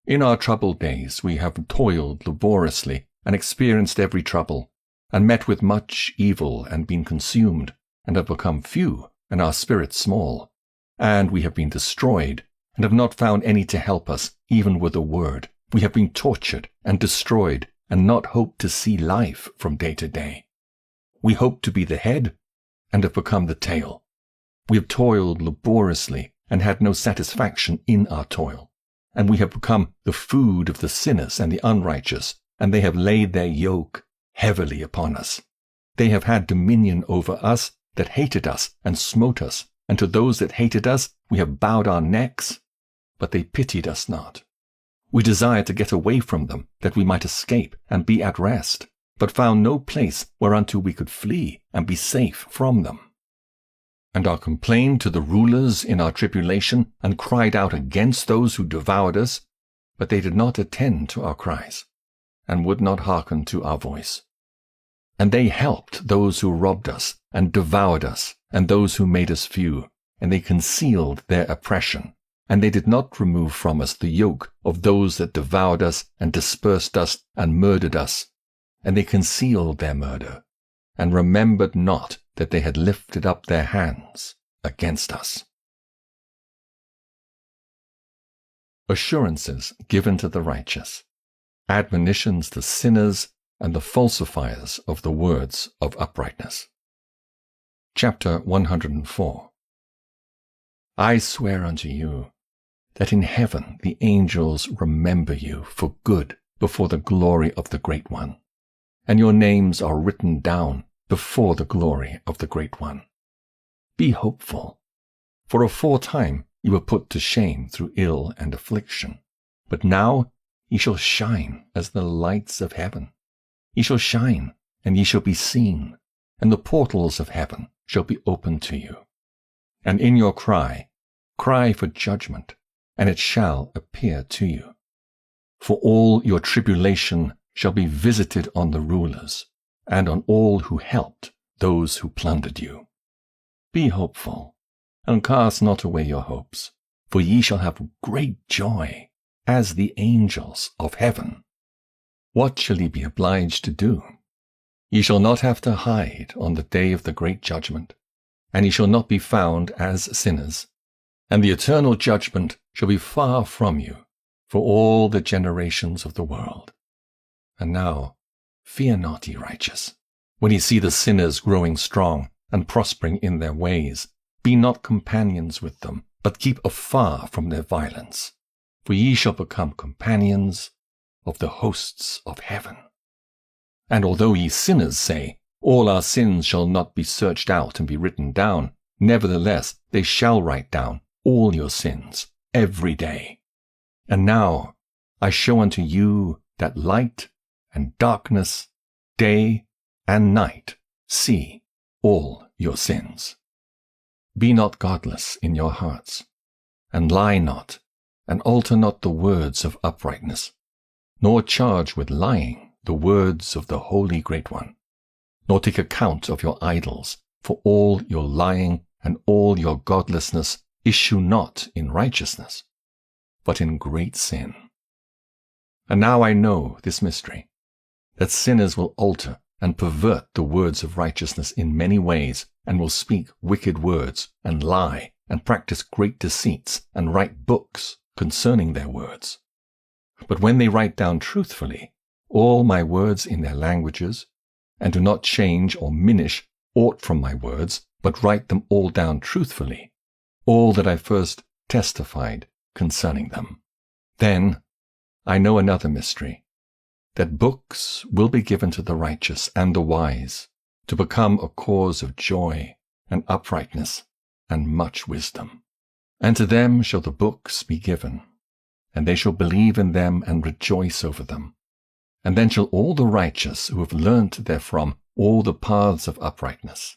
In our troubled days we have toiled laboriously and experienced every trouble, and met with much evil and been consumed, and have become few, and our spirits small. And we have been destroyed, and have not found any to help us, even with a word. We have been tortured and destroyed, and not hoped to see life from day to day. We hoped to be the head, and have become the tail. We have toiled laboriously, and had no satisfaction in our toil. And we have become the food of the sinners and the unrighteous, and they have laid their yoke heavily upon us. They have had dominion over us that hated us and smote us, and to those that hated us we have bowed our necks, but they pitied us not. We desired to get away from them, that we might escape and be at rest, but found no place whereunto we could flee and be safe from them. And are complained to the rulers in our tribulation, and cried out against those who devoured us, but they did not attend to our cries, and would not hearken to our voice. And they helped those who robbed us, and devoured us, and those who made us few, and they concealed their oppression, and they did not remove from us the yoke of those that devoured us, and dispersed us, and murdered us. And they concealed their murder, and remembered not that they had lifted up their hands against us. Assurances given to the righteous, admonitions to sinners, and the falsifiers of the words of uprightness. Chapter 104. I swear unto you, that in heaven the angels remember you for good before the glory of the Great One, and your names are written down before the glory of the Great One. Be hopeful, for aforetime you were put to shame through ill and affliction, but now ye shall shine as the lights of heaven. Ye shall shine, and ye shall be seen, and the portals of heaven shall be opened to you. And in your cry for judgment, and it shall appear to you. For all your tribulation shall be visited on the rulers, and on all who helped those who plundered you. Be hopeful, and cast not away your hopes, for ye shall have great joy, as the angels of heaven. What shall ye be obliged to do? Ye shall not have to hide on the day of the great judgment, and ye shall not be found as sinners, and the eternal judgment shall be far from you for all the generations of the world. And now, fear not, ye righteous, when ye see the sinners growing strong and prospering in their ways. Be not companions with them, but keep afar from their violence, for ye shall become companions of the hosts of heaven. And although ye sinners say, all our sins shall not be searched out and be written down, nevertheless they shall write down all your sins every day. And now I show unto you that light and darkness, day and night, see all your sins. Be not godless in your hearts, and lie not, and alter not the words of uprightness, nor charge with lying the words of the Holy Great One, nor take account of your idols, for all your lying and all your godlessness issue not in righteousness, but in great sin. And now I know this mystery, that sinners will alter and pervert the words of righteousness in many ways, and will speak wicked words, and lie, and practice great deceits, and write books concerning their words. But when they write down truthfully all my words in their languages, and do not change or minish aught from my words, but write them all down truthfully, all that I first testified concerning them, then I know another mystery, that books will be given to the righteous and the wise, to become a cause of joy and uprightness and much wisdom. And to them shall the books be given, and they shall believe in them and rejoice over them. And then shall all the righteous who have learnt therefrom all the paths of uprightness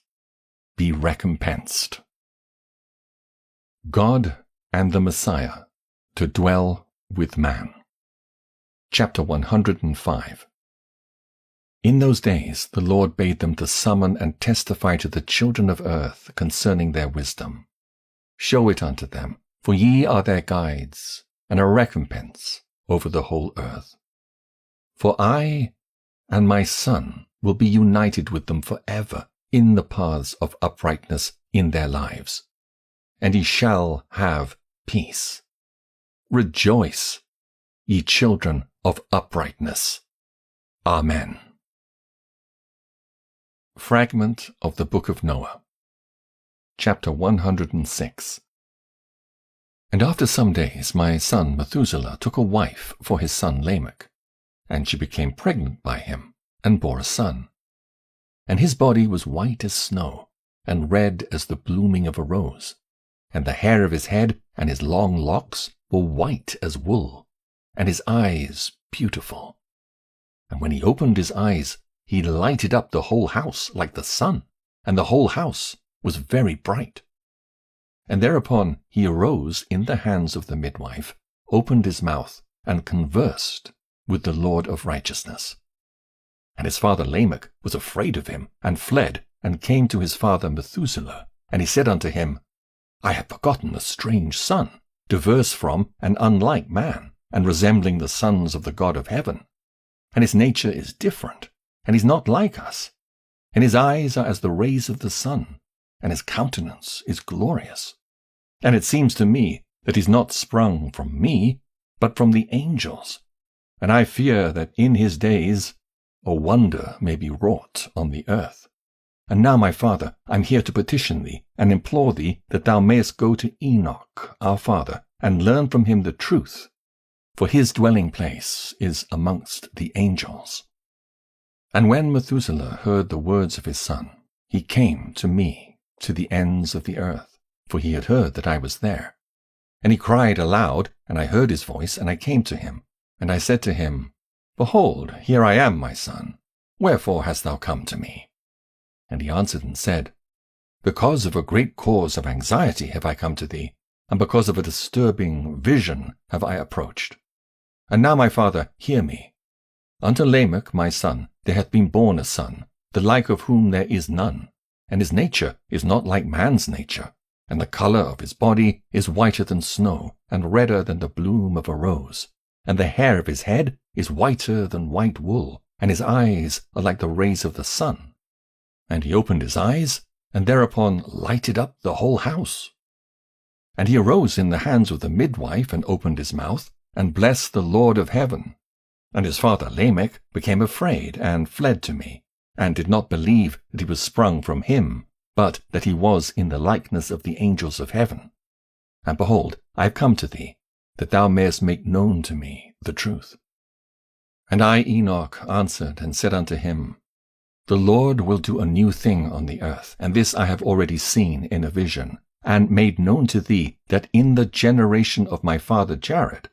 be recompensed. God and the Messiah to dwell with man. Chapter 105. In those days the Lord bade them to summon and testify to the children of earth concerning their wisdom. Show it unto them, for ye are their guides, and a recompense over the whole earth. For I and my Son will be united with them forever in the paths of uprightness in their lives, and ye shall have peace. Rejoice, ye children of uprightness. Amen. Fragment of the Book of Noah. Chapter 106. And after some days my son Methuselah took a wife for his son Lamech, and she became pregnant by him, and bore a son. And his body was white as snow, and red as the blooming of a rose, and the hair of his head and his long locks were white as wool, and his eyes beautiful. And when he opened his eyes, he lighted up the whole house like the sun, and the whole house was very bright. And thereupon he arose in the hands of the midwife, opened his mouth, and conversed with the Lord of righteousness. And his father Lamech was afraid of him, and fled, and came to his father Methuselah. And he said unto him, I have begotten a strange son, diverse from and unlike man, and resembling the sons of the God of heaven. And his nature is different, and is not like us. And his eyes are as the rays of the sun, and his countenance is glorious. And it seems to me that he's not sprung from me, but from the angels. And I fear that in his days a wonder may be wrought on the earth. And now, my father, I am here to petition thee, and implore thee that thou mayest go to Enoch, our father, and learn from him the truth, for his dwelling place is amongst the angels. And when Methuselah heard the words of his son, he came to me, to the ends of the earth, for he had heard that I was there. And he cried aloud, and I heard his voice, and I came to him. And I said to him, Behold, here I am, my son. Wherefore hast thou come to me? And he answered and said, Because of a great cause of anxiety have I come to thee, and because of a disturbing vision have I approached. And now, my father, hear me. Unto Lamech my son there hath been born a son, the like of whom there is none, and his nature is not like man's nature, and the colour of his body is whiter than snow, and redder than the bloom of a rose, and the hair of his head is whiter than white wool, and his eyes are like the rays of the sun. And he opened his eyes, and thereupon lighted up the whole house. And he arose in the hands of the midwife, and opened his mouth, and blessed the Lord of heaven. And his father Lamech became afraid, and fled to me, and did not believe that he was sprung from him, but that he was in the likeness of the angels of heaven. And behold, I have come to thee, that thou mayest make known to me the truth. And I, Enoch, answered and said unto him, The Lord will do a new thing on the earth, and this I have already seen in a vision, and made known to thee, that in the generation of my father Jared,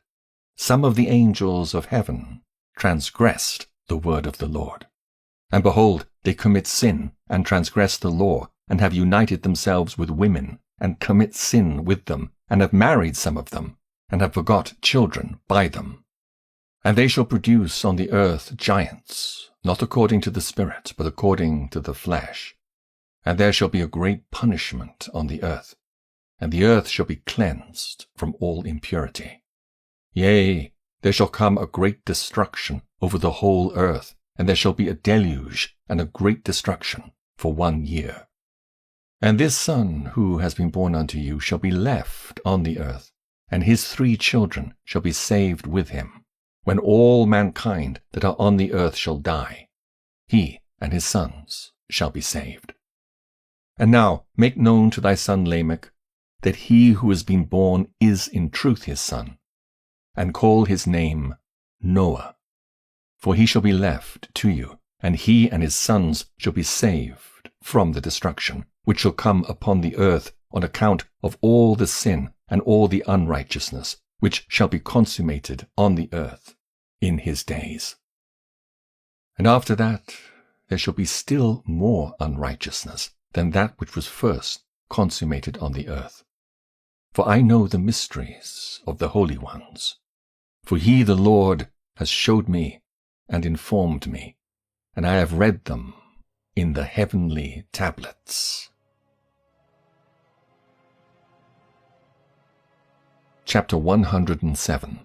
some of the angels of heaven transgressed the word of the Lord. And behold, they commit sin, and transgress the law, and have united themselves with women, and commit sin with them, and have married some of them, and have begot children by them. And they shall produce on the earth giants, not according to the Spirit, but according to the flesh. And there shall be a great punishment on the earth, and the earth shall be cleansed from all impurity. Yea, there shall come a great destruction over the whole earth, and there shall be a deluge and a great destruction for 1 year. And this son who has been born unto you shall be left on the earth, and his 3 children shall be saved with him, when all mankind that are on the earth shall die. He and his sons shall be saved. And now make known to thy son Lamech that he who has been born is in truth his son, and call his name Noah. For he shall be left to you, and he and his sons shall be saved from the destruction which shall come upon the earth on account of all the sin and all the unrighteousness which shall be consummated on the earth in his days. And after that there shall be still more unrighteousness than that which was first consummated on the earth. For I know the mysteries of the holy ones. For he, the Lord, has showed me and informed me, and I have read them in the heavenly tablets. Chapter 107.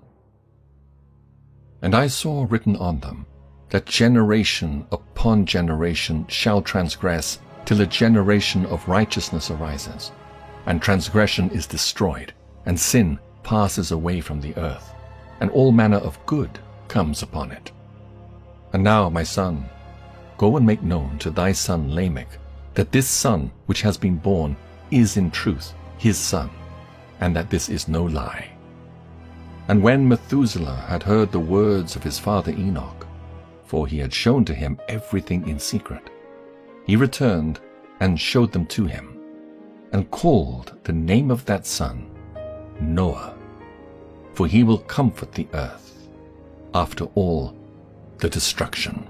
And I saw written on them that generation upon generation shall transgress, till a generation of righteousness arises, and transgression is destroyed, and sin passes away from the earth, and all manner of good comes upon it. And now, my son, go and make known to thy son Lamech that this son which has been born is in truth his son, and that this is no lie. And when Methuselah had heard the words of his father Enoch, for he had shown to him everything in secret, he returned and showed them to him, and called the name of that son Noah, for he will comfort the earth after all the destruction.